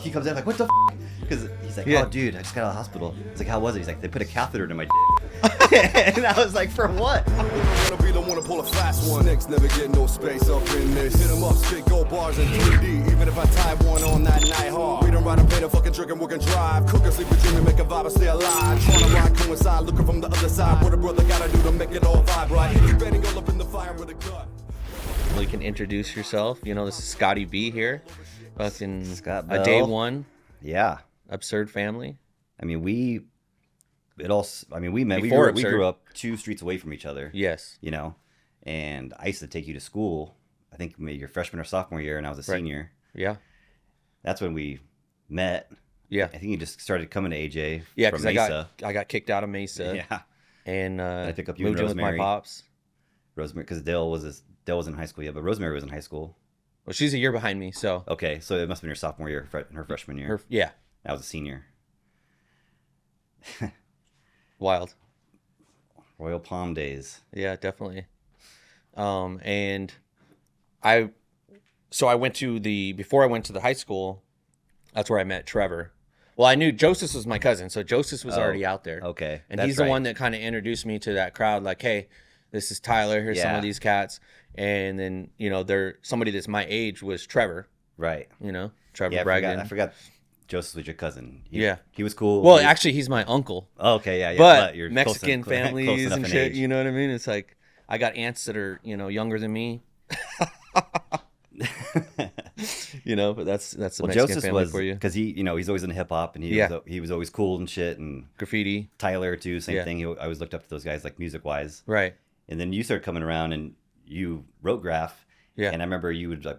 he comes in like, what the because he's like, oh dude, I just got out of the hospital. It's like, how was it? He's like, they put a catheter into my dick. And I was like, for what? Wanna be the one to pull a fast one. Snakes never get no space up in this. Hit 'em up, spit gold bars in 3D. Even if I tie one on that night hard. We don't ride a play the fucking trick and we can drive. Cook and sleep and dream and make a vibe and stay alive. Tryna ride coincide, looking from the other side. What a brother gotta do to make it all vibe right. You betting all up in the fire with a gun. Well, you can introduce yourself. You know, this is Scotty B here. Fucking Scott a Bell. day one. Yeah. Absurd family. I mean, we met, we Before grew up 2 streets away from each other. Yes. You know, and I used to take you to school, I think maybe your freshman or sophomore year, and I was a senior. Yeah. That's when we met. Yeah. I think you just started coming to AJ Yeah, from because Mesa. I got kicked out of Mesa. Yeah. And I pick up you moved and in with my Rosemary. pops. Rosemary, because Dale was in high school, yeah, but Rosemary was in high school. Well, she's a year behind me, so Okay, so it must have been your sophomore year, her freshman year. yeah, I was a senior. wild. Royal Palm days. Yeah, definitely. And I went to before I went to the high school, that's where I met Trevor. Well, I knew Joseph was my cousin, so Joseph was already out there. Okay. And that's he's the right. one that kind of introduced me to that crowd, like, hey, this is Tyler, here's some Yeah. of these cats. And then, you know, somebody that's my age was Trevor, Right. you know, Trevor Yeah, Bragdon. I forgot Joseph was your cousin. Yeah. He was cool. Well, He- actually, he's my uncle. Oh, okay, yeah. But you're Mexican close families enough and in shit, age. you know what I mean? It's like, I got aunts that are, you know, younger than me. You know, but that's the Well, Mexican Joseph family was for you. because he's always in hip hop and he was always cool and shit, and Graffiti. Tyler too, same Yeah. thing. I always looked up to those guys like music wise. Right. And then you started coming around and you wrote graph. Yeah. And I remember you would like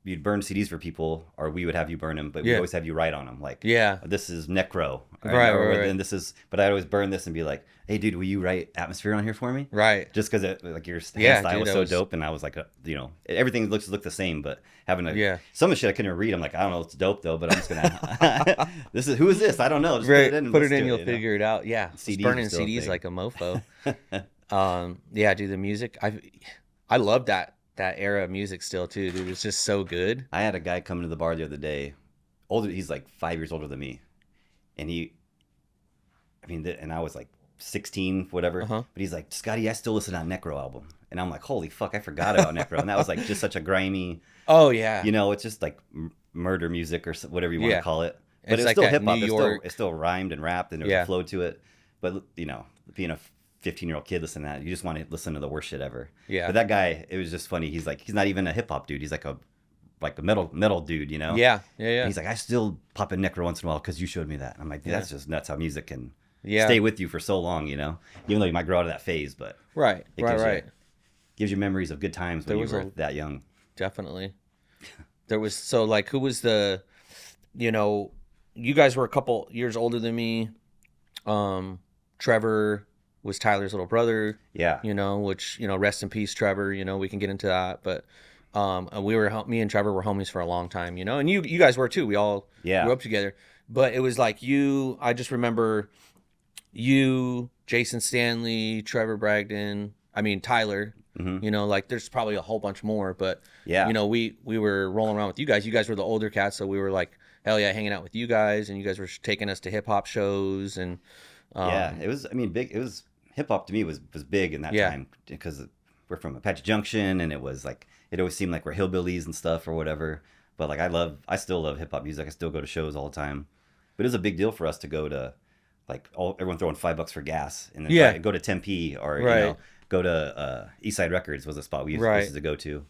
you'd burn CDs for people, or we would have you burn them, but we'd Yeah. always have you write on them. Like, Yeah. this is Necro. Right. And this is, but I'd always burn this and be like, hey dude, will you write Atmosphere on here for me? Right. Just because like your Yeah, style dude, was I so was- dope, and I was like, you know, everything looked the same, but having Yeah. some of the shit I couldn't even read. I'm like, I don't know, it's dope though, but I'm just gonna. Who is this? I don't know. Just Right. put it in. Put let's it in, do you'll you know? figure it out. Yeah. CDs Just burning are still a CDs thing. like a mofo. Yeah, dude, the music. I love that era of music still too, dude. It's just so good. I had a guy come to the bar the other day, older. He's like 5 years older than me, and and I was like 16, whatever. Uh-huh. But he's like, Scotty, I still listen to that Necro album, and I'm like, holy fuck, I forgot about Necro, and that was like just such a grimy, Oh yeah. you know, it's just like murder music or whatever you want Yeah. to call it. But It's it's like still that hip hop. New York- It still rhymed and rapped, and there was Yeah. a flow to it. But you know, being a 15-year-old kid listening to that, you just want to listen to the worst shit ever. Yeah. But that guy, it was just funny. He's not even a hip hop dude. He's like a metal dude, you know. Yeah. Yeah. Yeah. And he's like, I still pop in Necro once in a while because you showed me that. And I'm like, Yeah. that's just nuts how music can Yeah. stay with you for so long, you know. Even though you might grow out of that phase, but Right. it Right. gives you memories of good times when There you was were a- that young. Definitely. There was who was you know, you guys were a couple years older than me. Trevor was Tyler's little brother, Yeah. you know, which, you know, rest in peace, Trevor, you know, we can get into that. But me and Trevor were homies for a long time, you know, and you guys were too. We all Yeah. grew up together. But it was like I just remember you, Jason Stanley, Trevor Bragdon, Tyler, Mhm. you know, like there's probably a whole bunch more, but Yeah. you know, we were rolling around with you guys. You guys were the older cats, so we were like, hell yeah, hanging out with you guys, and you guys were taking us to hip hop shows, and Yeah, it was. I mean, big. It was hip hop to me was big in that Yeah. time because we're from Apache Junction, and it was like it always seemed like we're hillbillies and stuff or whatever. But like I still love hip hop music. I still go to shows all the time. But it was a big deal for us to go to like everyone throwing $5 for gas and then Yeah. go to Tempe or Right. you know go to Eastside Records was a spot we Right. used to go to.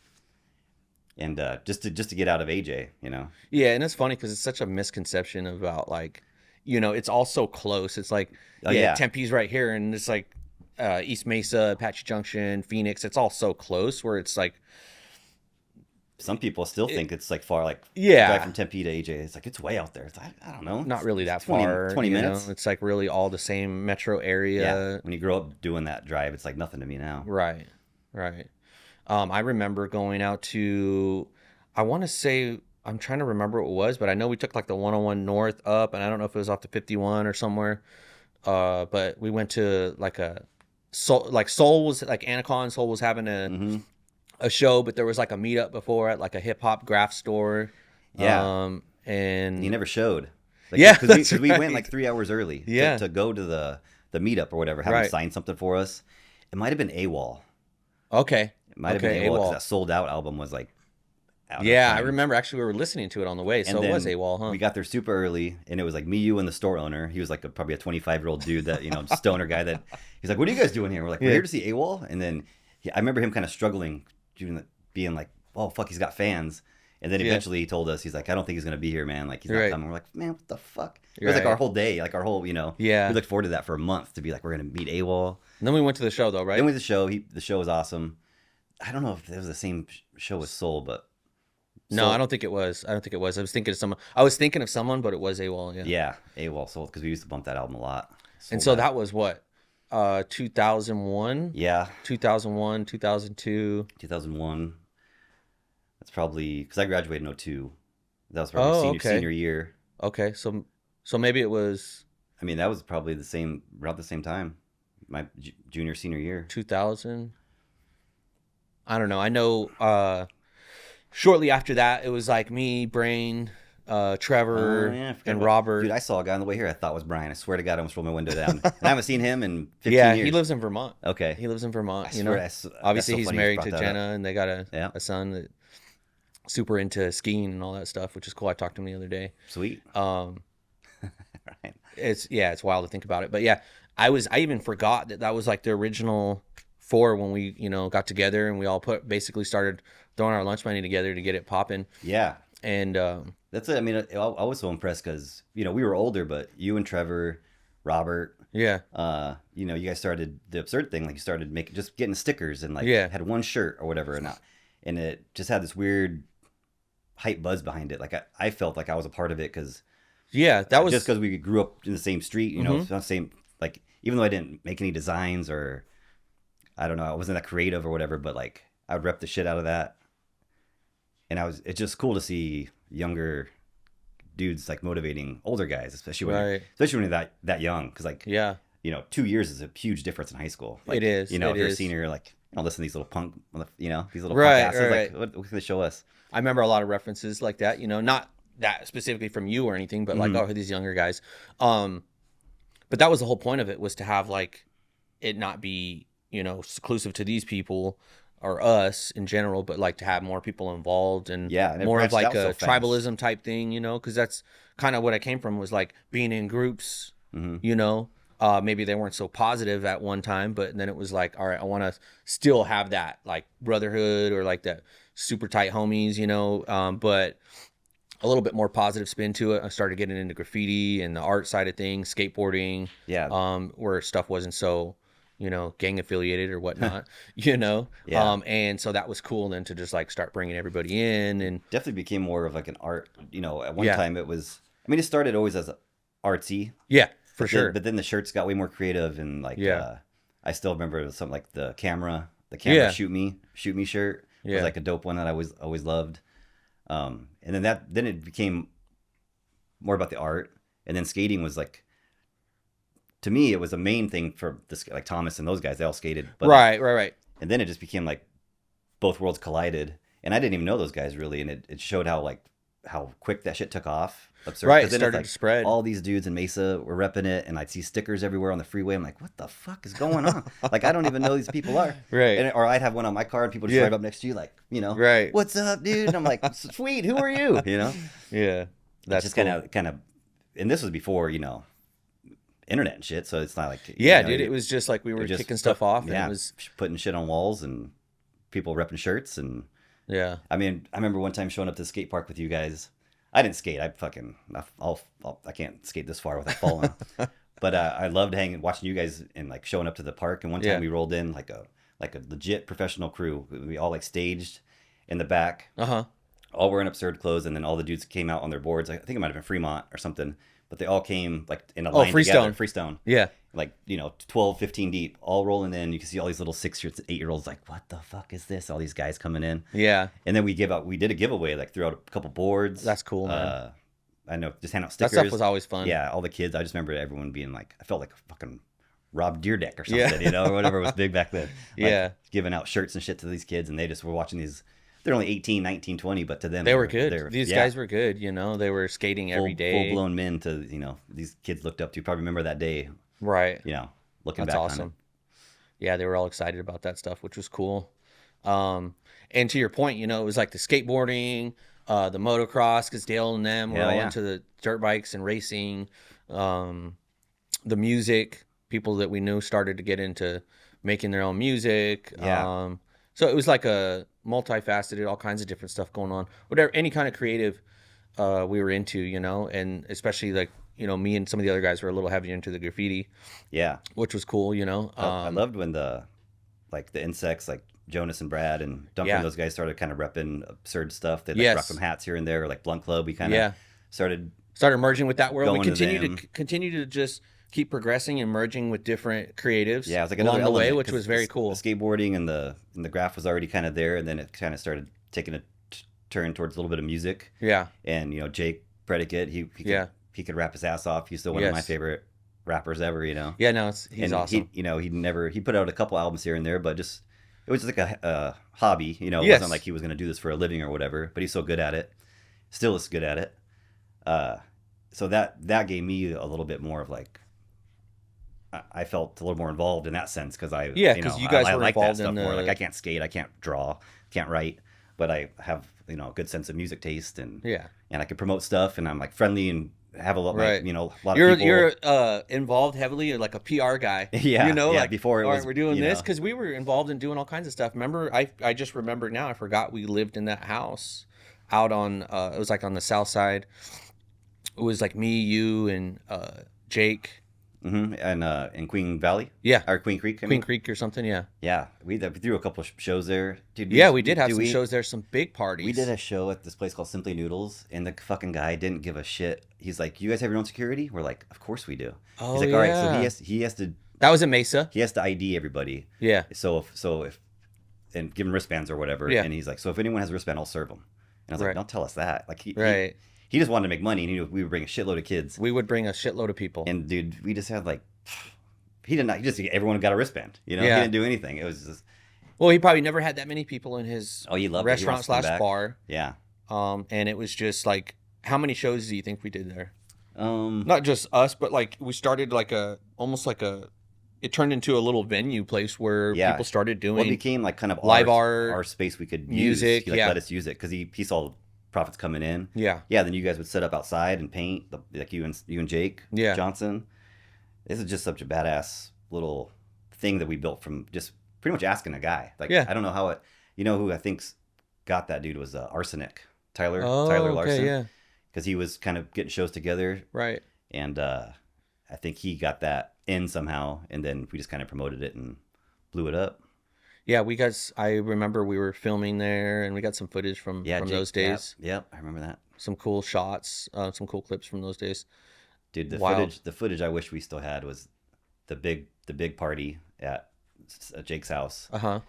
And just to get out of AJ, you know. yeah, and it's funny because it's such a misconception about like, you know, it's all so close. It's like, Oh, yeah. Tempe's right here, and it's like East Mesa, Apache Junction, Phoenix. It's all so close where it's like, Some people still think it's like far, like Yeah. drive from Tempe to AJ. It's like it's way out there. It's, I don't know. not really that 20 far. 20 you know? minutes. It's like really all the same metro area. Yeah, when you grow up doing that drive, it's like nothing to me now. Right. I remember going out to, I want to say, I'm trying to remember what it was, but I know we took like the 101 north up, and I don't know if it was off the 51 or somewhere. But we went to like Soul was like Anacon. Soul was having a show, but there was like a meetup before at like a hip hop graph store. Yeah. and He never showed. Like, Yeah, because that's we right. went like 3 hours early Yeah. to go to the meetup or whatever, have him Right. sign something for us. It might have been AWOL. Okay. It might have been AWOL because that Sold Out album was like out at the Yeah, I time. remember actually we were listening to it on the way, so And it was then AWOL, huh? We got there super early, and it was like me, you, and the store owner. He was like probably a 25-year-old dude that, stoner guy that he's like, "What are you guys doing here?" We're like, "We're Yeah. here to see AWOL." And then I remember him kind of struggling, being like, "Oh fuck, he's got fans." And then Yeah. eventually he told us, he's like, "I don't think he's gonna be here, man. Like he's not Right. coming." We're like, "Man, what the fuck?" It was like Right. our whole day, like our whole, Yeah. We looked forward to that for a month to be like, we're gonna meet AWOL. And then we went to the show though, right? Then we did the show. The show was awesome. I don't know if it was the same show as Soul, but No, Soul- I don't think it was. I was thinking of someone. I was thinking of someone, but it was AWOL. Yeah. Yeah, AWOL Soul, because we used to bump that album a lot. And Sold so Out. that was what, 2001, Yeah, 2001, 2002. 2001. That's probably because I graduated in 02. That was probably Oh, okay. senior year. Okay, so maybe it was I mean, that was probably around the same time, my junior, senior year. 2000. I don't know. I know. Shortly after that, it was like me, Brain, Trevor, Oh, yeah, I forgot and about- Robert. Dude, I saw a guy on the way here I thought was Brian. I swear to God, I almost rolled my window down. And I haven't seen him in 15 yeah, years. he lives in Vermont. Okay. He lives in Vermont. I You swear know, that's obviously so he's funny you married brought to that Jenna, up. and they got Yeah. a son that super into skiing and all that stuff, which is cool. I talked to him the other day. Sweet. Right. It's wild to think about it, but yeah, I even forgot that was like the original four when we got together and we all basically started throwing our lunch money together to get it popping. Yeah. And That's it. I mean, I was so impressed because, we were older, but you and Trevor, Robert, yeah, you guys started the absurd thing. Like you started just getting stickers and like Yeah. had one shirt or whatever. And it just had this weird hype buzz behind it. Like I felt like I was a part of it because that was just because we grew up in the same street, Mm-hmm. it's not the same, like, even though I didn't make any designs or I don't know, I wasn't that creative or whatever, but like I would rep the shit out of that. And it's just cool to see younger dudes like motivating older guys, especially when Right. you're that young. Cause like, yeah, 2 years is a huge difference in high school. Like, It is, if it you're a is. senior, like, listen to these little punk, these little Right, punk asses, right. like, what can they show us? I remember a lot of references like that. Not that specifically from you or anything, but like these younger guys. But that was the whole point of it, was to have like it not be exclusive to these people or us in general, but like to have more people involved and Yeah, and it more of branched like out so a fast. tribalism type thing, because that's kind of what I came from, was like being in groups, Mm-hmm. maybe they weren't so positive at one time, but then it was like, all right, I want to still have that like brotherhood or like that super tight homies, but a little bit more positive spin to it. I started getting into graffiti and the art side of things, skateboarding, Yeah. where stuff wasn't so, gang affiliated or whatnot, Yeah. and so that was cool then to just like start bringing everybody in. And Definitely became more of like an art, at one Yeah. time it was, it started always as artsy. yeah, for But sure. then, but then the shirts got way more creative and like, Yeah. I still remember it was something like the camera Yeah. shoot me shirt Yeah. was like a dope one that I always loved. And then it became more about the art, and then skating was like, to me, it was a main thing for this, like Thomas and those guys, they all skated. But right. And then it just became like both worlds collided, and I didn't even know those guys really, and it showed how quick that shit took off. Absurd. Right, 'Cause then it started it's to spread. All these dudes in Mesa were repping it, and I'd see stickers everywhere on the freeway. I'm like, what the fuck is going on? Like, I don't even know who these people are. Right. Or I'd have one on my car, and people just Yeah. drive up next to you, like, Right. what's up, dude? And I'm like, sweet, who are you? Yeah. That's just cool. kind of, and this was before, internet and shit. So it's not like, Yeah, dude, it was just like we were just kicking stuff off, and Yeah, it was putting shit on walls and people repping shirts. And yeah. I mean, I remember one time showing up to the skate park with you guys. I didn't skate. I can't skate this far without falling. But I loved watching you guys and like showing up to the park. And one time Yeah. we rolled in like a legit professional crew. We all like staged in the back, Uh-huh. all wearing absurd clothes, and then all the dudes came out on their boards. I think it might have been Fremont or something. But they all came like in a line Freestone. together. Freestone. Yeah. Like 12, 15 deep, all rolling in. You can see all these little 6 or 8 year olds like, what the fuck is this? All these guys coming in. Yeah. And then we did a giveaway, like threw out a couple boards. That's cool, man. I know, just hand out That stickers. stuff was always fun. Yeah, all the kids. I just remember everyone being like, I felt like a fucking Rob Deerdeck or Yeah. something, or whatever was big back then. Like, Yeah. giving out shirts and shit to these kids, and they just were watching these they're only 18, 19, 20, but to them They were good. These yeah, guys were good. You know, they were skating every day. full blown men to, you know, these kids looked up to. Probably remember that day, Right. you know, looking That's back awesome. on it. Yeah, they were all excited about that stuff, which was cool. And to your point, you know, it was like the skateboarding, the motocross, because Dale and them were Hell all yeah. into the dirt bikes and racing. The music, people that we knew started to get into making their own music. Yeah. So it was like a multifaceted, all kinds of different stuff going on. Whatever, any kind of creative we were into, you know, and especially like, you know, me and some of the other guys were a little heavier into the graffiti, Yeah. which was cool, you know. I loved when the insects, like Jonas and Brad and Duncan, Yeah. those guys started kind of repping absurd stuff. They like Yes. rock some hats here and there, like Blunt Club. We kind of Yeah. started. Started merging with that world. We Going to continue them. to continue to just keep progressing and merging with different creatives. Yeah, it was like along another the way, element, which 'cause was very the cool. skateboarding and the graph was already kind of there, and then it kind of started taking a turn towards a little bit of music. Yeah, And you know, Jake Predicate, he could rap his ass off. He's still one of my Yes. favorite rappers ever. You know. yeah. No, he's And awesome. he put out a couple albums here and there, but just it was just like a hobby. You know, it Yes. wasn't like he was going to do this for a living or whatever. But he's so good at it, still is good at it. So that gave me a little bit more of like, I felt a little more involved in that sense because Yeah, 'cause you guys I were like that involved stuff in more. the- Like I can't skate, I can't draw, can't write, but I have a good sense of music taste and Yeah, I can promote stuff and I'm like friendly and have a lot Right. like, a lot you're of people. you're involved heavily, like a PR guy. Yeah, you know, yeah, like before it all right, was, we're doing you this know. because we were involved in doing all kinds of stuff. Remember, I just remember now. I forgot we lived in that house out on it was like on the south side. It was like me, you, and Jake. And in Queen Valley, Yeah, or Queen Creek, I Queen mean. Creek or something. Yeah. Yeah, we threw a couple shows there, dude. Yeah, we did have dude, some shows there, some big parties. We did a show at this place called Simply Noodles, and the fucking guy didn't give a shit. He's like, "You guys have your own security?" We're like, "Of course we do." Oh, He's like, "All right, so yeah. he has in Mesa. to ID everybody." Yeah. So if and give him wristbands or whatever. Yeah. And he's like, "So if anyone has a wristband, I'll serve them." And I was Right. like, "Don't tell us that." Like Right. he just wanted to make money, and he knew we would bring a shitload of kids. We would bring a shitload of people. And dude, we just had like, he did not. He just everyone got a wristband. You know, Yeah. he didn't do anything. It was just, Well, he probably never had that many people in his oh, he loved it. He restaurant wants to come slash back. bar. Yeah. And it was just like, how many shows do you think we did there? Um, Not just us, but like we started like almost like it turned into a little venue place where Yeah. people started doing. well, it became like kind of live our, art, our space we could music, use. He like yeah. let us use it because he saw the profits coming in. Yeah. Yeah. Then you guys would set up outside and paint, like you and Jake Yeah. Johnson. This is just such a badass little thing that we built from just pretty much asking a guy. Like, Yeah. I don't know how it. You know who I think's got that dude was Arsenic Tyler Oh, Tyler okay, Larson. yeah. Because he was kind of getting shows together. Right. And I think he got that in somehow, and then we just kind of promoted it and blew it up. Yeah, I remember we were filming there and we got some footage from Yeah, Jake- those days. Yep, I remember that. Some cool shots, some cool clips from those days. Dude, Wild. the footage I wish we still had was the big party at Jake's house Uh-huh.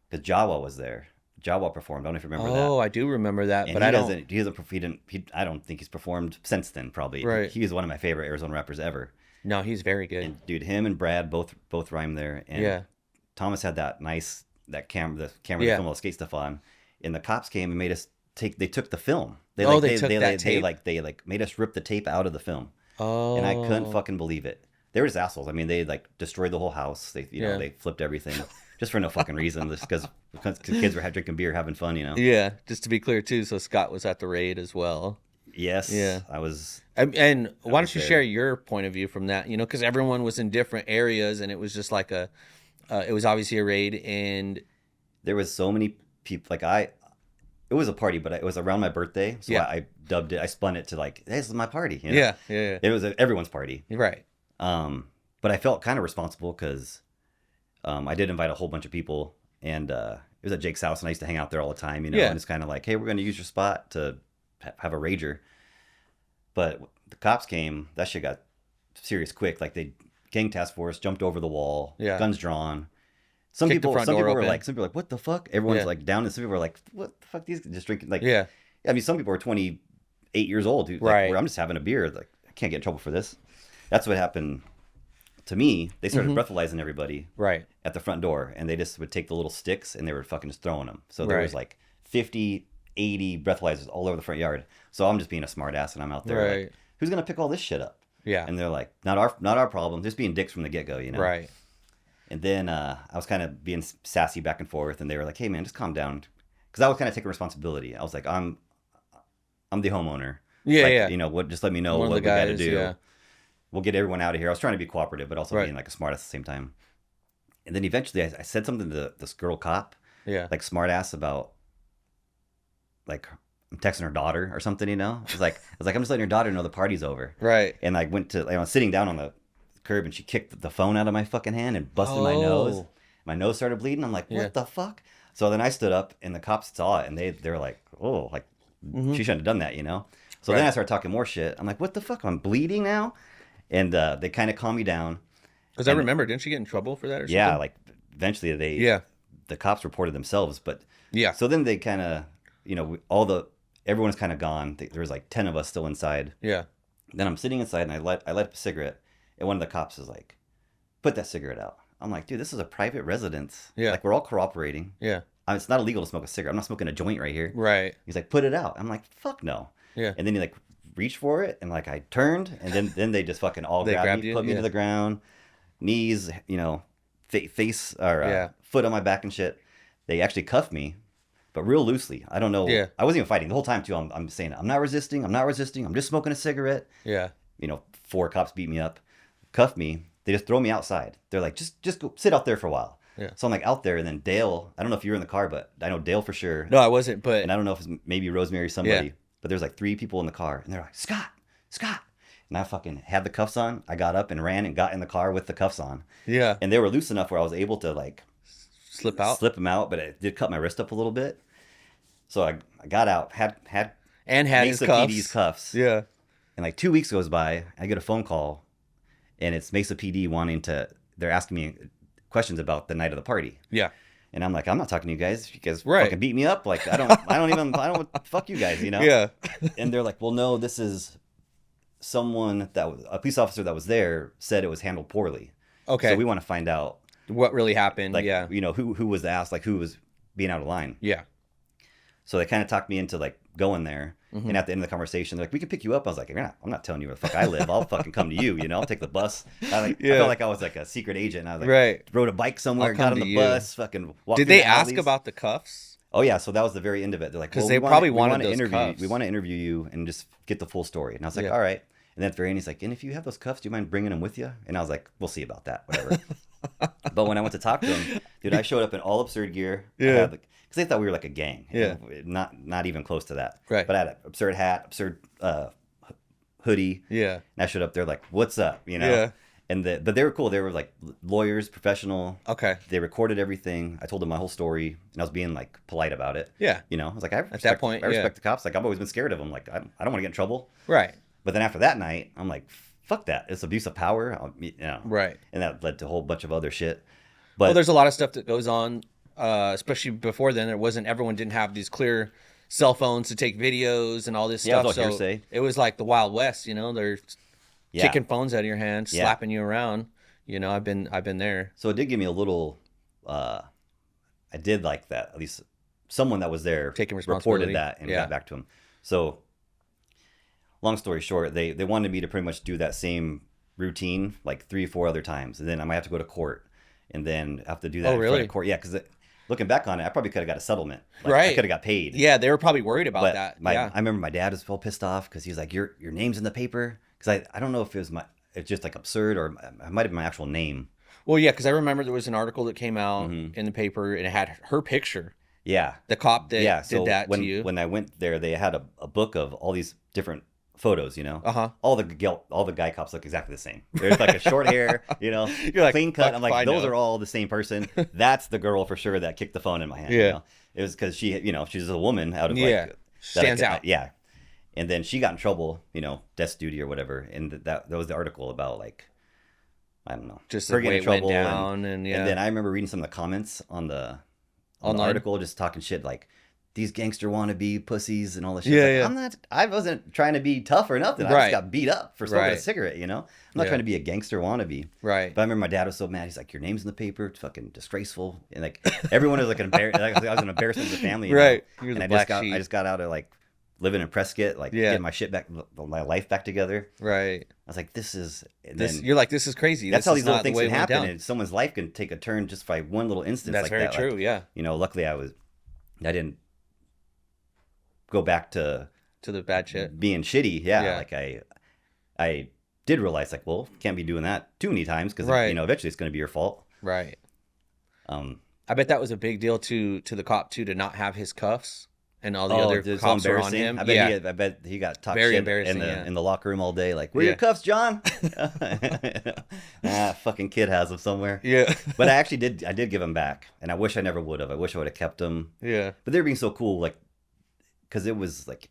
because Jawa was there. Jawa performed. I don't know if you remember that. Oh, I do remember that, And but he I don't. doesn't. He didn't. I don't think he's performed since then. Probably. Right. He was one of my favorite Arizona rappers ever. No, he's very good. And dude, him and Brad both rhymed there. And Yeah. Thomas had that camera, the camera Yeah. to film all the skate stuff on. And the cops came and made us take. They took the film. They Oh, they took that tape? They made us rip the tape out of the film. Oh. And I couldn't fucking believe it. They were just assholes. I mean, they like destroyed the whole house. They Yeah. they flipped everything just for no fucking reason. Just because kids were drinking beer, having fun. You know. Yeah, just to be clear too. So Scott was at the raid as well. Yes. Yeah. I was. And why was don't you there. share your point of view from that? You know, because everyone was in different areas, and it was just like it was obviously a raid, and There was so many people. Like it was a party, but it was around my birthday, so Yeah. I dubbed it. I spun it to like, hey, this is my party. You know? yeah, It was everyone's party. right, But I felt kind of responsible because I did invite a whole bunch of people, and it was at Jake's house, and I used to hang out there all the time. You know, Yeah. and it's kind of like, hey, we're going to use your spot to have a rager. But the cops came. That shit got serious quick. Like gang task force jumped over the wall. Yeah. Guns drawn. Some Kicked the people, front some door people were open. like, what the fuck? Everyone's Yeah. like down, and some people were like, what the fuck? These just drinking like, yeah, I mean, some people are 28 years old, who, Right. like, where I'm just having a beer. Like, I can't get in trouble for this. That's what happened to me. They started breathalyzing everybody right, at the front door, and they just would take the little sticks and they were fucking just throwing them. So there was Right. like 50, 80 breathalyzers all over the front yard. So I'm just being a smartass, and I'm out there Right. like, who's gonna pick all this shit up? Yeah. And they're like, not our problem. Just being dicks from the get go, you know. Right. And then I was kind of being sassy back and forth, and they were like, "Hey, man, just calm down," because I was kind of taking responsibility. I was like, "I'm the homeowner. Yeah, Like, yeah. you know what? Just let me know One of what the we got to guys, do. yeah. We'll get everyone out of here." I was trying to be cooperative, but also Right. being like a smart ass at the same time. And then eventually, I said something to this girl cop, Yeah. like smart ass about, like, I'm texting her daughter or something. You know, I was like, I'm just letting your daughter know the party's over. Right. And I went to, I was sitting down on the curb, and she kicked the phone out of my fucking hand and busted my nose. Oh. My nose started bleeding. I'm like, what Yeah. the fuck? So then I stood up, and the cops saw it, and they were like, oh, like, she shouldn't have done that, you know? So then Right. I started talking more shit. I'm like, what the fuck? I'm bleeding now? And they kind of calmed me down. Because I remember, didn't she get in trouble for that or something? Yeah, like, eventually Yeah. the cops reported themselves. But Yeah. so then they kind of, you know, everyone's kind of gone. There was like 10 of us still inside. Yeah. Then I'm sitting inside, and I light up a cigarette, and one of the cops is like, put that cigarette out. I'm like, dude, this is a private residence. Yeah. Like, we're all cooperating. Yeah. It's not illegal to smoke a cigarette. I'm not smoking a joint right here. Right. He's like, put it out. I'm like, fuck no. Yeah. And then he like reached for it, and like I turned, and then they just fucking all They grabbed grabbed me, you? put me Yeah. to the ground, knees, you know, face or Yeah. foot on my back and shit. They actually cuffed me, but real loosely. I don't know. Yeah. I wasn't even fighting the whole time too. I'm saying I'm not resisting. I'm just smoking a cigarette. Yeah. You know, 4 cops beat me up, cuff me. They just throw me outside. They're like, just go sit out there for a while. Yeah. So I'm like out there, and then Dale, I don't know if you were in the car, but I know Dale for sure. No, I wasn't, but And I don't know if it's maybe Rosemary or somebody, Yeah. but there's like 3 people in the car, and they're like, Scott. And I fucking had the cuffs on. I got up and ran and got in the car with the cuffs on. yeah. And they were loose enough where I was able to like Slip out. slip them out, but it did cut my wrist up a little bit. So I got out, had And had his Mesa cuffs. PD's cuffs. Yeah. And like 2 weeks goes by, I get a phone call, and it's Mesa PD they're asking me questions about the night of the party. Yeah. And I'm like, I'm not talking to you guys. You guys Right. fucking beat me up. Like, I don't fuck you guys, you know? Yeah. And they're like, well, no, this is someone a police officer that was there said it was handled poorly. Okay. So we want to find out, What really happened? like, Yeah. you know, who was asked, like, who was being out of line. Yeah. So they kind of talked me into like going there. Mm-hmm. And at the end of the conversation, they're like, we can pick you up. I was like, I'm not telling you where the fuck I live. I'll fucking come to you. You know, I'll take the bus. I Yeah. felt like I was like a secret agent. I was like, Right. rode a bike somewhere, I'll got come on to the you. bus, fucking walked Did through they the ask alleys. about the cuffs? Oh yeah, so that was the very end of it. They're like, 'Cause well, they we probably wanna wanted those interview. cuffs. We want to interview you and just get the full story. And I was like, Yeah. all right. And then at the very end, he's like, and if you have those cuffs, do you mind bringing them with you? And I was like, we'll see about that, whatever. But when I went to talk to him, dude, I showed up in all absurd gear. Yeah. Because they thought we were like a gang. Yeah. And not even close to that. Right. But I had an absurd hat, absurd hoodie. Yeah. And I showed up there like, what's up? You know. Yeah. And but they were cool. They were like lawyers, professional. Okay. They recorded everything. I told them my whole story, and I was being like polite about it. Yeah. You know, I was like, I respect, that point, I respect yeah. the cops. Like, I've always been scared of them. Like, I don't want to get in trouble. Right. But then after that night, I'm like, fuck that. It's abuse of power. You know. Right. And that led to a whole bunch of other shit. But Well, there's a lot of stuff that goes on, especially before then. Everyone didn't have these clear cell phones to take videos and all this Yeah, it stuff. was all So hearsay. it was like the Wild West, you know. They're yeah. kicking phones out of your hand, Yeah. slapping you around. You know, I've been there. So it did give me a little. I did like that. At least someone that was there Taking responsibility. reported that and Yeah. got back to him. So, long story short, they wanted me to pretty much do that same routine like 3 or 4 other times, and then I might have to go to court, and then have to do that Oh, in front really? of court. Yeah, because looking back on it, I probably could have got a settlement. Like, I Right. could have got paid. Yeah, they were probably worried about But that. I Yeah. remember my dad was all pissed off because he was like, "Your name's in the paper." Because I don't know if it's just like absurd, or it might have been my actual name. Well, yeah, because I remember there was an article that came out Mhm. in the paper and it had her picture, Yeah. the cop that Yeah, so did that when to you. when I went there, they had a book of all these different photos. You know, Uh-huh. all the guy cops look exactly the same. There's like a short hair, you know, You're like, clean cut. "Fuck I'm if I like, those know." are all the same person. That's the girl for sure that kicked the phone in my hand. Yeah. You know? It was because she, you know, she's a woman out of like Yeah. that I Stands could- out. Yeah, and then she got in trouble, you know, desk duty or whatever, and that was the article about like, I don't know, Just her the way getting in it went trouble down and yeah. And then I remember reading some of the comments on the Online? article, just talking shit like, these gangster wannabe pussies and all this shit. Yeah, Like, yeah. I wasn't trying to be tough or nothing. I Right. just got beat up for smoking a Right. cigarette, you know? I'm not Yeah. trying to be a gangster wannabe. Right. But I remember my dad was so mad. He's like, your name's in the paper. It's fucking disgraceful. And like everyone was like like, I was an embarrassment to the family. You know? Right. You're And the I black I sheep. just got out of like living in Prescott, like Yeah. getting my shit back, my life back together. Right. I was like, this is, and This then you're like, this is crazy. that's This how is these little not the things way can it went happen. down. And someone's life can take a turn just by one little instance. That's like very that. true. Like, Yeah. you know, luckily I didn't go back to To the bad shit. being shitty. Yeah, Yeah. like I did realize like, well, can't be doing that too many times because Right. you know eventually it's going to be your fault. Right. Um, I bet that was a big deal to the cop too, to not have his cuffs and all the oh, other it's so cops were on embarrassing. him. I bet Yeah. I bet he got talked Very shit embarrassing, in the yeah. in the locker room all day. Like, where are Yeah. your cuffs, John? Fucking kid has them somewhere. Yeah. But I actually did give them back, and I wish I never would have. I wish I would have kept them. Yeah. But they're being so cool, like, because it was like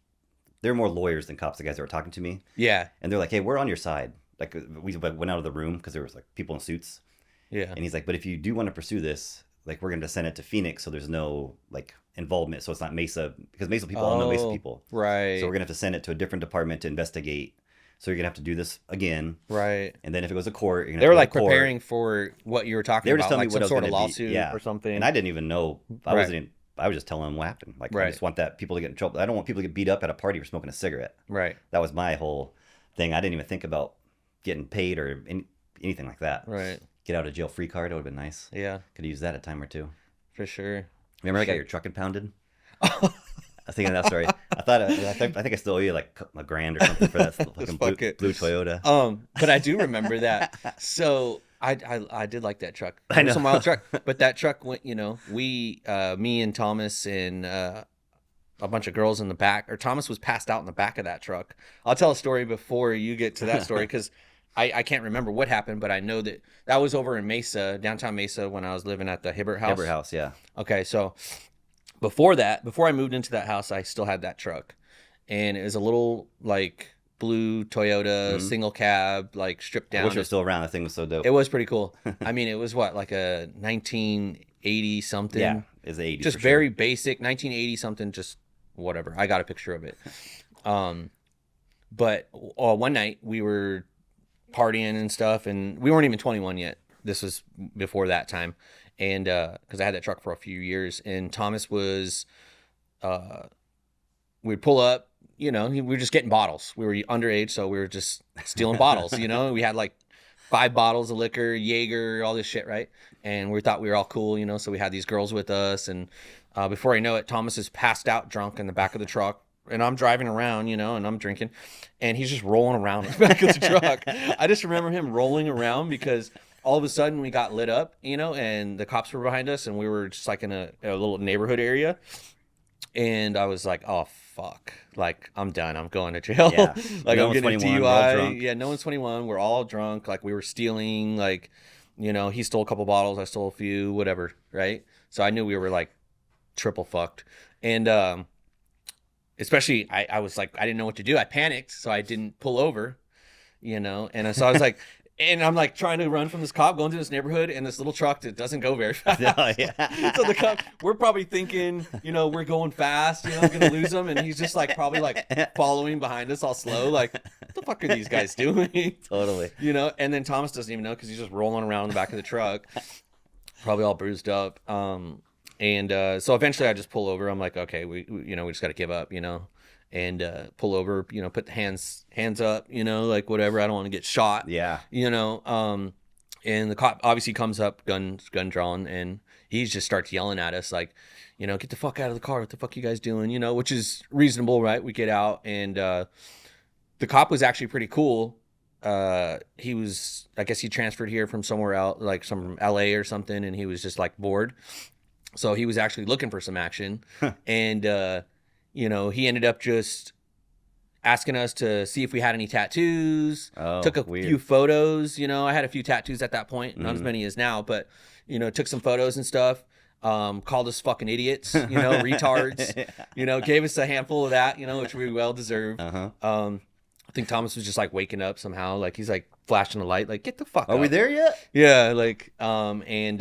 they're more lawyers than cops. The guys that were talking to me, Yeah. and they're like, "Hey, we're on your side." Like, we went out of the room because there was like people in suits, Yeah. and he's like, "But if you do want to pursue this, like, we're going to send it to Phoenix, so there's no like involvement, so it's not Mesa because Mesa people all know Mesa Oh, people, Right. so we're gonna have to send it to a different department to investigate. So you're gonna have to do this again, right. and then if it goes to court, you're gonna They have were to go like to court. preparing for what you were talking They were about, just telling like me some what I was sort of gonna lawsuit be, yeah, or something. and I didn't even know. I Right. wasn't. I was just telling them what happened. Like, I Right. just want that people to get in trouble. I don't want people to get beat up at a party for smoking a cigarette. Right. That was my whole thing. I didn't even think about getting paid or anything like that. Right. Get out of jail free card. That would have been nice. Yeah. Could have used that a time or two. For sure. Remember I got your truck impounded? I was thinking of that story. I think I still owe you like a grand or something for that fucking blue, fuck it. blue Toyota. But I do remember that. So I did like that truck. I It was know. a mild truck, but that truck went. You know, me and Thomas and a bunch of girls in the back. Or Thomas was passed out in the back of that truck. I'll tell a story before you get to that story because I can't remember what happened, but I know that was over in Mesa, downtown Mesa, when I was living at the Hibbert house. Hibbert House, yeah. Okay, so before I moved into that house, I still had that truck, and it was a little like blue Toyota single cab, like stripped I down. wish it was still around. That thing was so dope. It was pretty cool. I mean, it was what, like a 1980 something. yeah, it's the 80s. Just for sure. very basic 1980 something. Just whatever. I got a picture of it. But one night we were partying and stuff, and we weren't even 21 yet. This was before that time, and because I had that truck for a few years, and Thomas was, we'd pull up, you know, we were just getting bottles. We were underage, so we were just stealing bottles. You know, we had like 5 bottles of liquor, Jaeger, all this shit, right? And we thought we were all cool, you know. So we had these girls with us, and before I know it, Thomas is passed out drunk in the back of the truck. And I'm driving around, you know, and I'm drinking, and he's just rolling around in the back of the truck. I just remember him rolling around because all of a sudden we got lit up, you know, and the cops were behind us, and we were just like in a little neighborhood area. And I was like, oh, fuck. Like, I'm done. I'm going to jail. Yeah. Like, No I'm one's getting a 21, we're all DUI. drunk. Yeah, no one's 21. We're all drunk. Like, we were stealing. Like, you know, he stole a couple bottles. I stole a few, whatever. Right? So I knew we were, like, triple fucked. And, especially, I was like, I didn't know what to do. I panicked, so I didn't pull over, you know. And so I was like, and I'm like trying to run from this cop going through this neighborhood and this little truck that doesn't go very fast. Oh, yeah. So the cop, we're probably thinking, you know, we're going fast, you know, gonna lose him. And he's just like probably like following behind us all slow. Like, what the fuck are these guys doing? Totally. You know, and then Thomas doesn't even know because he's just rolling around in the back of the truck, probably all bruised up. And so eventually I just pull over. I'm like, okay, we you know, we just got to give up, you know, and pull over, you know, put the hands up, you know, like whatever. I don't want to get shot, Yeah. you know. And the cop obviously comes up, gun drawn, and he just starts yelling at us like, you know, get the fuck out of the car. What the fuck you guys doing? You know, which is reasonable, right? We get out, and the cop was actually pretty cool. He was, I guess he transferred here from somewhere else, like from LA or something, and he was just like bored. So he was actually looking for some action. And, you know, he ended up just asking us to see if we had any tattoos. Oh, Took a weird. few photos. You know, I had a few tattoos at that point, not as many as now, but, you know, took some photos and stuff. Called us fucking idiots, you know, retards, you know, gave us a handful of that, you know, which we well deserved. Uh-huh. I think Thomas was just like waking up somehow. Like he's like flashing the light, like, get the fuck Are up. we there yet? Yeah, like, and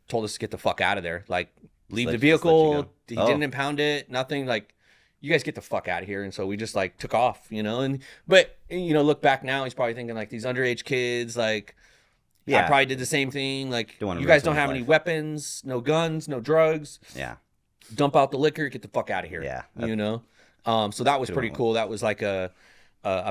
told us to get the fuck out of there. Like, leave Let the you- just let you vehicle. go. He Oh. didn't impound it. Nothing. Like, you guys get the fuck out of here. And so we just like took off, you know. And but you know, look back now, he's probably thinking like these underage kids. Like, I Yeah. probably did the same thing. Like, Don't wanna you ruin guys don't have someone's any life. weapons, no guns, no drugs. Yeah. Dump out the liquor, get the fuck out of here. Yeah. You know. So that was Could've pretty went cool. That was like a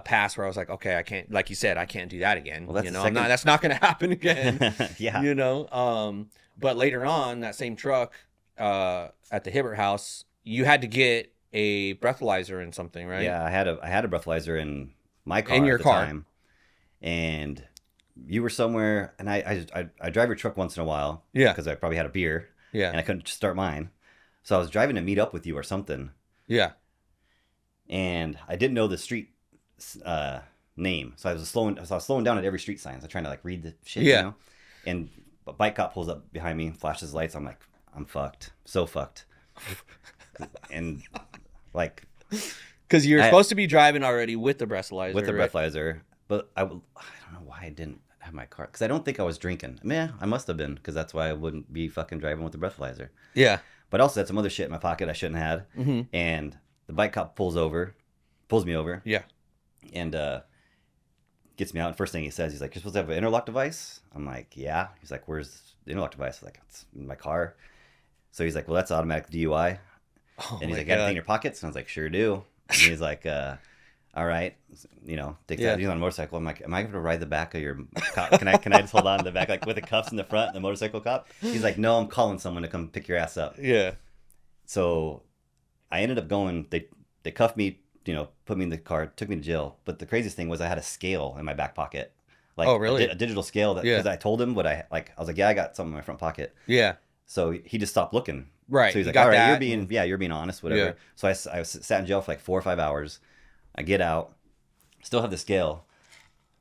pass where I was like, okay, I can't, like you said, I can't do that again. Well, that's you the know, second- that's not going to happen again. Yeah. You know, but later on, that same truck at the Hibbert house, you had to get a breathalyzer and something, right? Yeah, I had a breathalyzer in my car In your at the car. time, and you were somewhere, and I drive your truck once in a while, Yeah. because I probably had a beer, Yeah. and I couldn't start mine, so I was driving to meet up with you or something, Yeah. and I didn't know the street name, so I was slowing down at every street sign, so trying to like read the shit, Yeah. you know, and a bike cop pulls up behind me, flashes lights, I'm like, I'm fucked, so fucked, and like. Because you're I- supposed to be driving already with the breathalyzer. With the right? breathalyzer, but I don't know why I didn't have my car, because I don't think I was drinking. I mean, yeah, I must have been, because that's why I wouldn't be fucking driving with the breathalyzer. Yeah. But I also had some other shit in my pocket I shouldn't have had, Mm-hmm. and the bike cop pulls me over, Yeah. and gets me out. And first thing he says, he's like, "You're supposed to have an interlock device." I'm like, "Yeah." He's like, "Where's the interlock device?" I'm like, "It's in my car." So he's like, "Well, that's automatic DUI." Oh, And he's my like, "Got anything God. in your pockets?" And I was like, "Sure do." And he's like, "All right," you know, takes Yeah. out. He's on a motorcycle. I'm like, "Am I going to ride the back of your cop? Can I just hold on to the back, like with the cuffs in the front, and the motorcycle cop?" He's like, "No, I'm calling someone to come pick your ass up." Yeah. So I ended up going. They cuffed me, you know, put me in the car, took me to jail. But the craziest thing was I had a scale in my back pocket. Like, Oh, really? a digital scale, that Yeah. because I told him what I was like, "Yeah, I got something in my front pocket." Yeah. So he just stopped looking. Right. So he's You like, got "All right, that. you're being honest, whatever." Yeah. So I sat in jail for like 4 or 5 hours. I get out, still have the scale.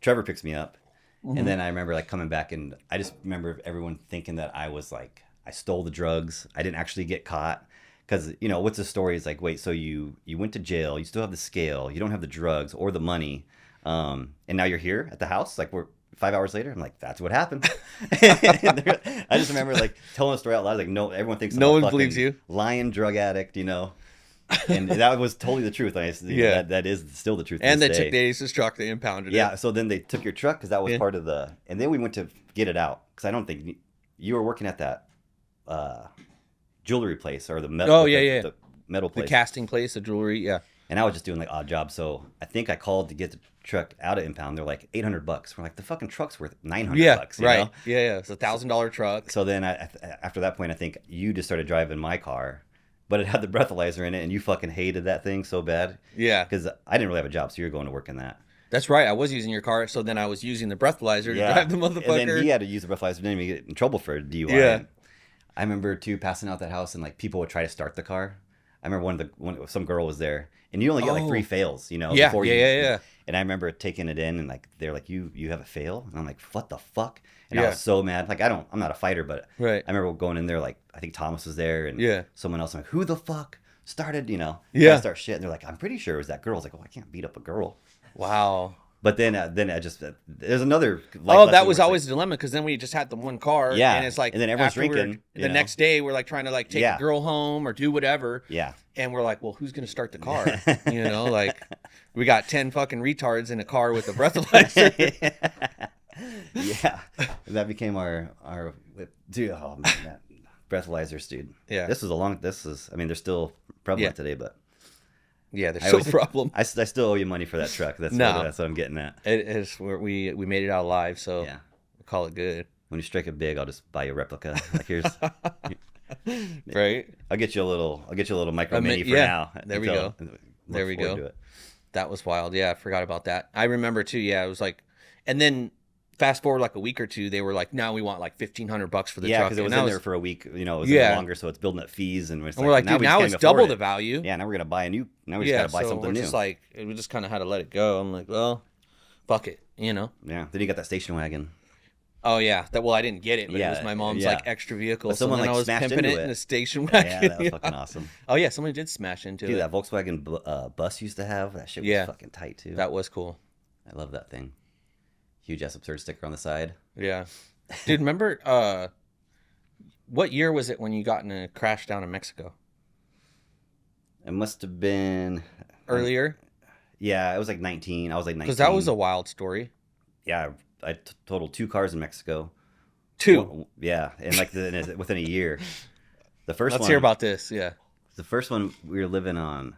Trevor picks me up, Mm-hmm. and then I remember like coming back, and I just remember everyone thinking that I was like, I stole the drugs. I didn't actually get caught, because you know what's the story? Is like, wait, so you went to jail, you still have the scale, you don't have the drugs or the money, and now you're here at the house, like we're 5 hours later. I'm like, that's what happened. I just remember like telling the story out loud. Like, no, everyone thinks I'm No a one fucking believes you. lying drug addict, you know. And that was totally the truth. Yeah. That is still the truth. to And they this took day. the Ace's truck, they impounded Yeah, it. so then they took your truck, because that was Yeah. part of the, and then we went to get it out, because I don't think you were working at that jewelry place, or the metal. Oh, yeah. the metal The place. casting place, the jewelry. Yeah. And I was just doing like odd jobs, so I think I called to get the truck out of impound. They're like $800. We're like, the fucking truck's worth $900. Yeah. you Right. know? Yeah. It's $1,000 truck. So then after that point, I think you just started driving my car, but it had the breathalyzer in it, and you fucking hated that thing so bad, Yeah. because I didn't really have a job, so you were going to work in that. That's right. I was using your car, so then I was using the breathalyzer to drive the motherfucker. And then he had to use the breathalyzer, didn't even get in trouble for DUI. Yeah. I remember too passing out that house, and like people would try to start the car. I remember some girl was there, and you only get like 3 fails, you know. Yeah, before yeah. And I remember taking it in, and like they're like, you have a fail, and I'm like, what the fuck? And I Yeah. was so mad. Like I'm not a fighter, but Right. I remember going in there, like I think Thomas was there, and Yeah. someone else. I'm like, who the fuck started? You know, Yeah. trying to start shit. And they're like, I'm pretty sure it was that girl. I was like, oh, I can't beat up a girl. Wow. But then I just there's another. Oh, that was always a dilemma, because then we just had the one car. Yeah, And it's like, and then everyone's after we're- drinking, you The know. next day, we're like trying to like take Yeah. a girl home or do whatever. Yeah. And we're like, well, who's going to start the car? You know, like we got 10 fucking retards in a car with a breathalyzer. Yeah, that became our dude. Oh man, that breathalyzers, dude. Yeah. I mean, they're still prevalent today, but Yeah, there's I still always- a problem. I still owe you money for that truck. That's No. that's what I'm getting at. It is where we made it out alive, so Yeah. we'll call it good. When you strike it big, I'll just buy you a replica. Like here's, Right? I'll get you a little micro A mi- mini for yeah, now. there we until- go. look There we forward go. to it. That was wild. Yeah, I forgot about that. I remember too. Yeah, it was like, and then fast forward like a week or two, they were like, now we want like $1,500 for the Yeah, truck. because it was And in that there for a week. You know, it was Yeah. longer, so it's building up fees, and, and we're like, dude, we now just it's can't afford double it. the value. Yeah, now we're gonna buy a new. Now we just Yeah, gotta buy so something we're new. just like, we just kind of had to let it go. I'm like, well, fuck it, you know. Yeah. Then you got that station wagon. Oh yeah, well I didn't get it, but it Yeah, was my mom's yeah. like extra vehicle. But someone, so then like, I was smashed pimping into it in it. a station Yeah, wagon. that was fucking awesome. Oh yeah, somebody did smash into Dude, it. that Volkswagen bus used to have that shit was Yeah. fucking tight too. That was cool. I love that thing. Huge ass absurd sticker on the side. Yeah, dude, remember What year was it when you got in a crash down in Mexico? It must have been Earlier? Yeah, it was like 19. I was like 19. Because that was a wild story. Yeah, I totaled 2 cars in Mexico. Two. Yeah, and like within a year. The first Let's one. hear about this. Yeah. The first one we were living on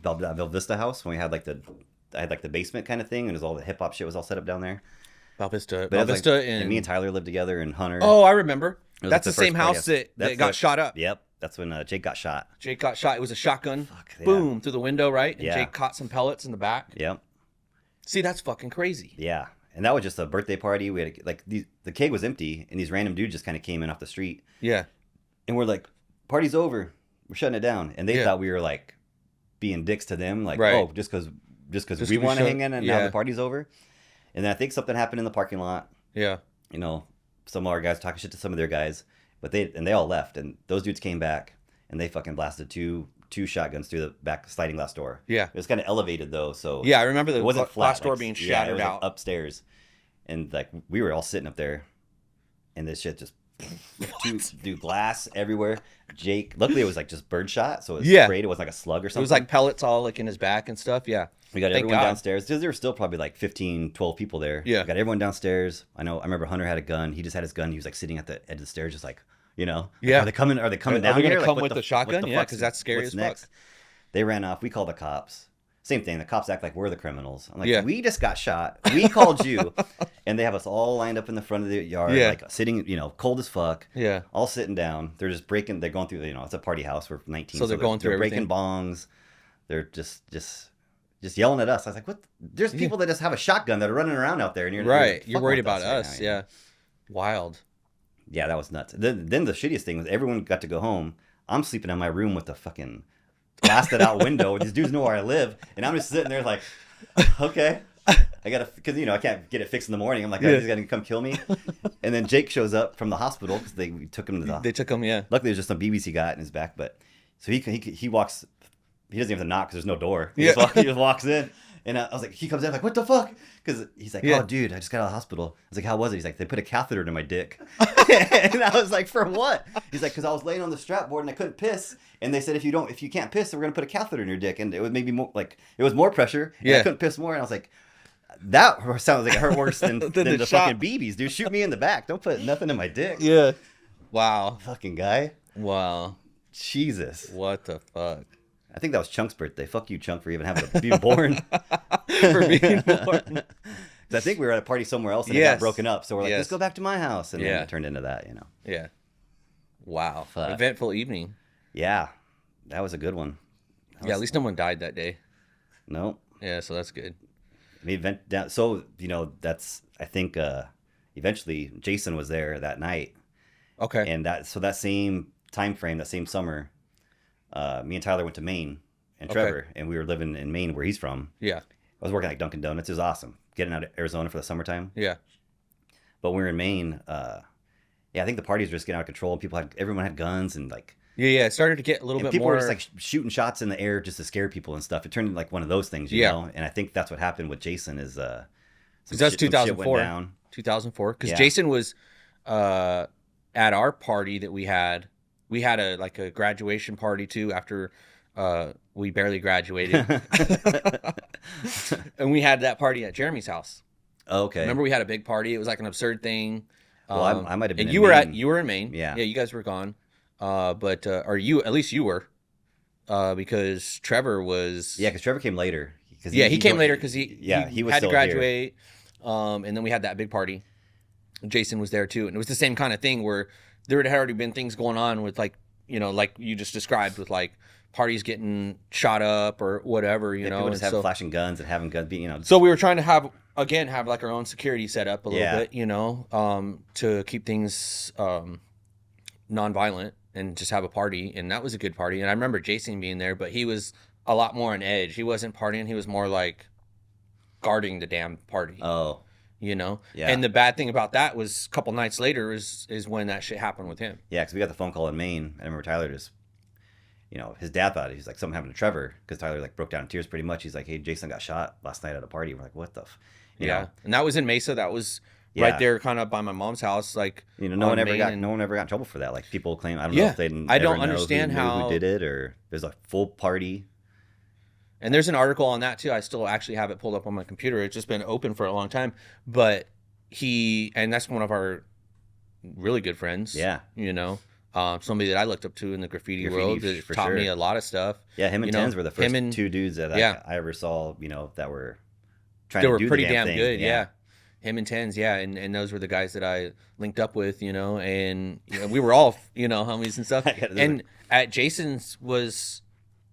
Bell Vista house when we had I had like the basement kind of thing, and it was all the hip hop shit was all set up down there. Val Vista. But Val it was Vista and me and Tyler lived together in Hunter. Oh, I remember. It was That's like the same first house party that got shot up. Yep, that's when Jake got shot. Jake got shot. It was a shotgun. Yeah. Boom, through the window, right? And Yeah. Jake caught some pellets in the back. Yep. See, that's fucking crazy. Yeah, and that was just a birthday party. We had like the keg was empty, and these random dudes just kind of came in off the street, Yeah. and we're like, "Party's over, we're shutting it down," and they Yeah. thought we were like being dicks to them, like, Right. "Oh, just because Just we 'cause we want to shut- hang in, and now yeah. the party's over." And then I think something happened in the parking lot. Yeah. You know, some of our guys talking shit to some of their guys, but they all left, and those dudes came back, and they fucking blasted two shotguns through the back sliding glass door. Yeah. It was kind of elevated though, so Yeah, I remember the it wasn't flat, glass door like, being yeah, it shattered was, like, out. upstairs, and like we were all sitting up there, and this shit just dude, glass everywhere. Jake, luckily it was like just birdshot, so it was Yeah. sprayed. It wasn't like a slug or It something. was like pellets all like in his back and stuff. Yeah. We got Thank everyone God. downstairs. There were still probably like 15, 12 people there. Yeah. We got everyone downstairs. I remember Hunter had a gun. He just had his gun. He was like sitting at the edge of the stairs, just like, you know, like, Yeah. Are they coming Are down they gonna here? Like, come what with the shotgun? what Yeah, fuck's- 'cause that's scary what's as fuck. They ran off. We called the cops. Same thing. The cops act like we're the criminals. I'm like, Yeah. we just got shot. We called you. And they have us all lined up in the front of the yard, Yeah. like sitting, you know, cold as fuck. Yeah. All sitting down. They're just breaking. They're going through, you know, it's a party house. We're 19. So they're going through breaking everything. bongs. They're just yelling at us. I was like, what? There's people that just have a shotgun that are running around out there. And you're Right. fucking You're worried with about right us. now, you know? Yeah. Wild. Yeah, that was nuts. Then the shittiest thing was everyone got to go home. I'm sleeping in my room with the fucking blasted out window. These dudes know where I live, and I'm just sitting there like, okay, I gotta, because you know I can't get it fixed in the morning. I'm like, Yeah. he's gonna come kill me. And then Jake shows up from the hospital because we took him to the. They took him. Yeah. Luckily, there's just some BBs he got in his back, but so he walks. He doesn't even have to knock because there's no door. He, Yeah. he just walks in. And I was like, he comes in, I'm like, what the fuck? Because he's like, Yeah. oh, dude, I just got out of the hospital. I was like, how was it? He's like, they put a catheter in my dick. And I was like, for what? He's like, because I was laying on the strap board and I couldn't piss. And they said, if you can't piss, we're going to put a catheter in your dick. And it would maybe more, like, it was more pressure. And Yeah. I couldn't piss more. And I was like, that sounds like it hurt worse than, Than than the the shot. fucking BBs, dude. Shoot me in the back. Don't put nothing in my dick. Yeah. Wow. Fucking guy. Wow. Jesus. What the fuck? I think that was Chunk's birthday. Fuck you, Chunk, for even having to be born. For being born. 'Cause I think we were at a party somewhere else and it Yes. got broken up. So we're like, Yes. let's go back to my house. And Yeah. then it turned into that, you know. Yeah. Wow. Fuck. Eventful evening. Yeah. That was a good one. Yeah. At least no one died that day. No. Yeah. So that's good. The event down. So, you know, that's, I think, eventually Jason was there that night. Okay. And that same time frame, that same summer, me and Tyler went to Maine and Okay. Trevor, and we were living in Maine where he's from. Yeah. I was working at Dunkin' Donuts. It was awesome. Getting out of Arizona for the summertime. Yeah. But when we were in Maine, yeah, I think the parties were just getting out of control. Everyone had guns and like, Yeah. Yeah. It started to get a little and bit people more. were just like shooting shots in the air just to scare people and stuff. It turned into like one of those things, you Yeah. know. And I think that's what happened with Jason is Because some that's shit- some shit went 2004. down. 2004. Because Yeah. Jason was at our party that we had. We had a graduation party too after we barely graduated, and we had that party at Jeremy's house. Okay. Remember, we had a big party. It was like an absurd thing. Well, I might have been And in you were Maine. you were in Maine. Yeah. Yeah. You guys were gone. But or you at least you were, because Trevor was. Yeah, because Trevor came later. Yeah, he came later because he was had to still here. graduate. And then we had that big party. Jason was there too, and it was the same kind of thing where there had already been things going on with like you just described with like parties getting shot up or whatever, you Yeah, know. people And just have so, flashing guns and having guns being, you know. so we were trying to have like our own security set up a little Yeah. bit, you know, to keep things non-violent and just have a party, and that was a good party. And I remember Jason being there, but he was a lot more on edge. He wasn't partying; he was more like guarding the damn party. Oh, You know, Yeah. And the bad thing about that was a couple nights later is when that shit happened with him. yeah, because we got the phone call in Maine. I remember Tyler just, you know, his dad thought he's like something happened to Trevor because Tyler like broke down in tears pretty much. He's like, hey, Jason got shot last night at a party. We're like, what the? You Yeah, know? and that was in Mesa. That was Yeah. right there, kind of by my mom's house. Like, You know, on no one Main and- ever got in trouble for that. Like people claim, I don't Yeah. know if they didn't I don't ever know understand who knew how- who did it, or there's a full party. And there's an article on that too. I still actually have it pulled up on my computer. It's just been open for a long time. But and that's one of our really good friends. Yeah. You know, somebody that I looked up to in the graffiti Graffiti, world that for taught me sure. a lot of stuff. Yeah, him and You know, Tens were the first him and- two dudes that Yeah. I ever saw, you know, that were trying They to were do the pretty damn damn thing. good. Yeah. Him and Tens. Yeah. And those were the guys that I linked up with, you know, and you know, we were all, you know, homies and stuff. Yeah, those And at Jason's was,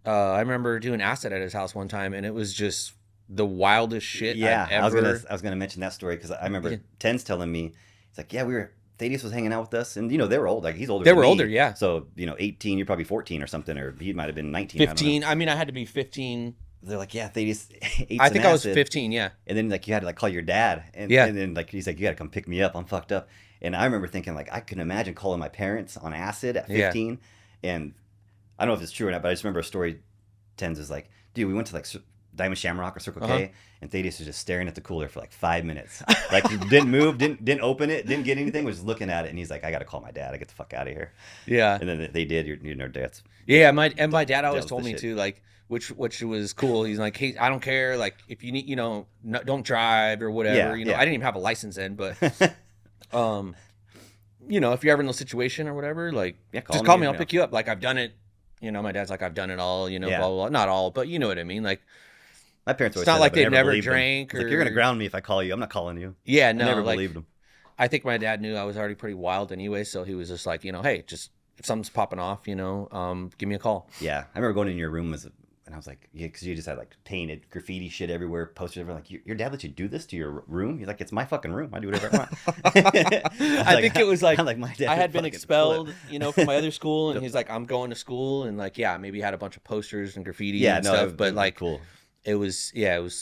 I remember doing acid at his house one time, and it was just the wildest shit Yeah, I've ever. I was gonna mention that story because I remember Yeah. Tens telling me, he's like, yeah, Thaddeus was hanging out with us, and you know they were old, like he's older. They than were me. older, yeah. So you know, 18, you're probably 14 or something, or he might have been 19. I don't know. 15. I mean, I had to be 15. They're like, yeah, Thaddeus ate I some think I was acid. 15. Yeah. And then like you had to like call your dad, and Yeah. and then like he's like, you got to come pick me up. I'm fucked up. And I remember thinking like I can imagine calling my parents on acid at Yeah. 15, and I don't know if it's true or not, but I just remember a story. Tens is like, dude, we went to like Diamond Shamrock or Circle K, and Thaddeus was just staring at the cooler for like 5 minutes. Like he didn't move, didn't open it, didn't get anything, was looking at it, and he's like, I got to call my dad. I get the fuck out of here. Yeah. And then they did. You know, dad's Yeah. My dad always was told the me shit. too, like, which was cool. He's like, hey, I don't care. Like, if you need, you know, don't drive or whatever. Yeah, you know, yeah. I didn't even have a license then, but, you know, if you're ever in a situation or whatever, like, Yeah, just call me. you I'll know. pick you up. Like, I've done it. You know, my dad's like, I've done it all. You know, Yeah. blah blah blah. Not all, but you know what I mean. Like, My parents always It's not said like that, but I they never believed them. drank It's like, you're gonna or- ground me if I call you. I'm not calling you. yeah, I no, never like, believed him. I think my dad knew I was already pretty wild anyway, so he was just like, you know, hey, just if something's popping off, you know, give me a call. Yeah, I remember going in your room and I was like, yeah, because you just had like painted graffiti shit everywhere, posters everywhere. Like, your dad let you do this to your room? He's like, it's my fucking room. I do whatever I want. I think it was like, I'm like my dad I had been fucking expelled, flip. you know, from my other school, and he's like, I'm going to school, and like, yeah, maybe had a bunch of posters and graffiti Yeah, and no, stuff, it but was like, cool. it was,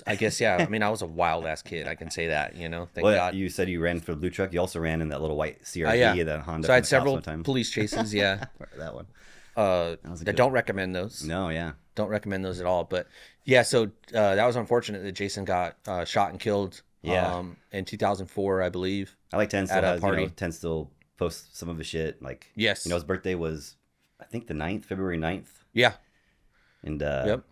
I guess, yeah. I mean, I was a wild ass kid. I can say that, you know, thank Well, God. you said you ran for the blue truck. You also ran in that little white CRV, yeah. that Honda. So I from had the several cops one time. police chases. Yeah. Remember that one. was a I good don't recommend those. No, yeah. Don't recommend those at all. But yeah, so that was unfortunate that Jason got shot and killed. Yeah. In 2004, I believe. I like Ten still At a has, party. you know, Ten still posts some of his shit. Like, Yes. you know, his birthday was, I think, the 9th, February 9th. Yeah. And, Yep.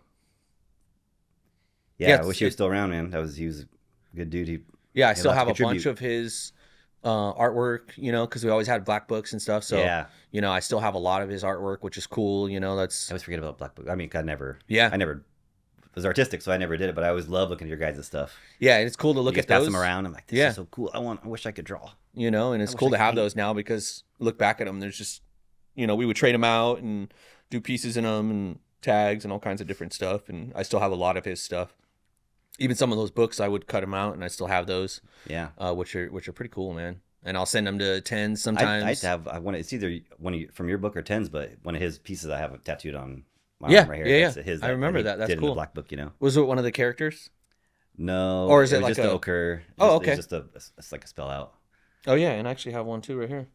yeah, Yeah, I wish he was still around, man. He was a good dude. Yeah, I had still lots to have a bunch contribute. of his artwork, you know, because we always had black books and stuff. So, Yeah. you know, I still have a lot of his artwork, which is cool. You know, I that's, always forget about Black Book. I mean, I never was artistic, so I never did it, but I always love looking at your guys' stuff. yeah, and it's cool to look You at guys pass those, them around. I'm like, this Yeah. is so cool. I wish I could draw. you know, and it's wish cool I to could have paint. those now because look back at them, there's just, you know, we would trade them out and do pieces in them and tags and all kinds of different stuff. And I still have a lot of his stuff. Even some of those books, I would cut them out and I still have those, Yeah. which are pretty cool, man. And I'll send them to Tens I sometimes. it's either one of from your book or Ten's, but one of his pieces I have tattooed on my Yeah, arm right here. yeah, That's yeah. his I remember he that. That's did in cool. the Black Book, you know. Was it one of the characters? No, Or is it was like just a- the ochre? Oh, It's okay. just it's like a spell out. Oh yeah, and I actually have one too right here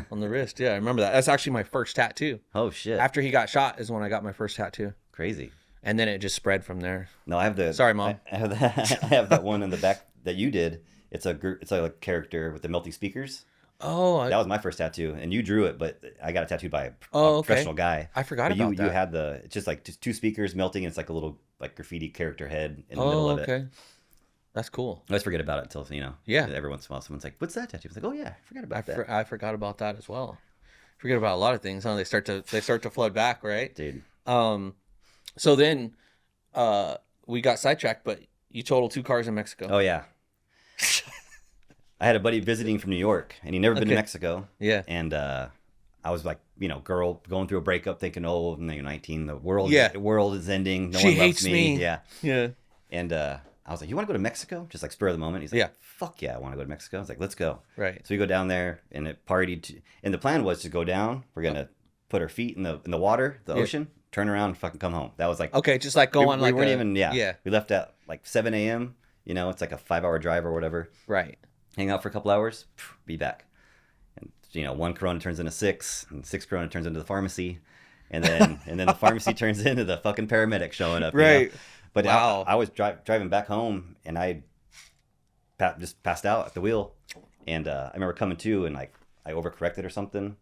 on the wrist. Yeah, I remember that. That's actually my first tattoo. Oh shit! After he got shot is when I got my first tattoo, Crazy. and then it just spread from there. No, I have the. Sorry, Mom. I have that. I have that one in the back that you did. It's a like character with the melting speakers. Oh, That was my first tattoo, and you drew it, but I got it tattooed by a Oh, okay. professional guy. I forgot But about you that. had it's just like two speakers melting, and it's like a little like graffiti character head in the Oh, middle of it. okay. That's cool. I always forget about it until, you know, Yeah. every once in a while someone's like, what's that tattoo? It's like, oh yeah, I forgot about that. I forgot about that as well. Forget about a lot of things, huh? They start to flood back, right? Dude. So then, we got sidetracked, but you totaled 2 cars in Mexico. Oh yeah. I had a buddy visiting from New York, and he'd never been to Okay. Mexico. Yeah. And I was like, you know, girl going through a breakup, thinking, oh, I'm 19, the world is ending. No She one loves hates me. Yeah. Yeah. And I was like, you want to go to Mexico? Just like spur of the moment. He's like, Yeah. fuck yeah, I want to go to Mexico. I was like, let's go. Right. So we go down there, and it partied. And the plan was to go down. We're gonna put our feet in the water, the Yeah. ocean, turn around, and fucking come home. That was like, Okay, just like go on we like weren't a, even. Yeah. Yeah. We left at like 7 a.m. You know, it's like a 5-hour drive or whatever. Right. Hang out for a couple hours, be back. And you know, 1 Corona turns into 6, and 6 Corona turns into the pharmacy, and then the pharmacy turns into the fucking paramedic showing up. you know? Right. But Wow. I was driving back home, and I just passed out at the wheel. And I remember coming to, and like I overcorrected or something,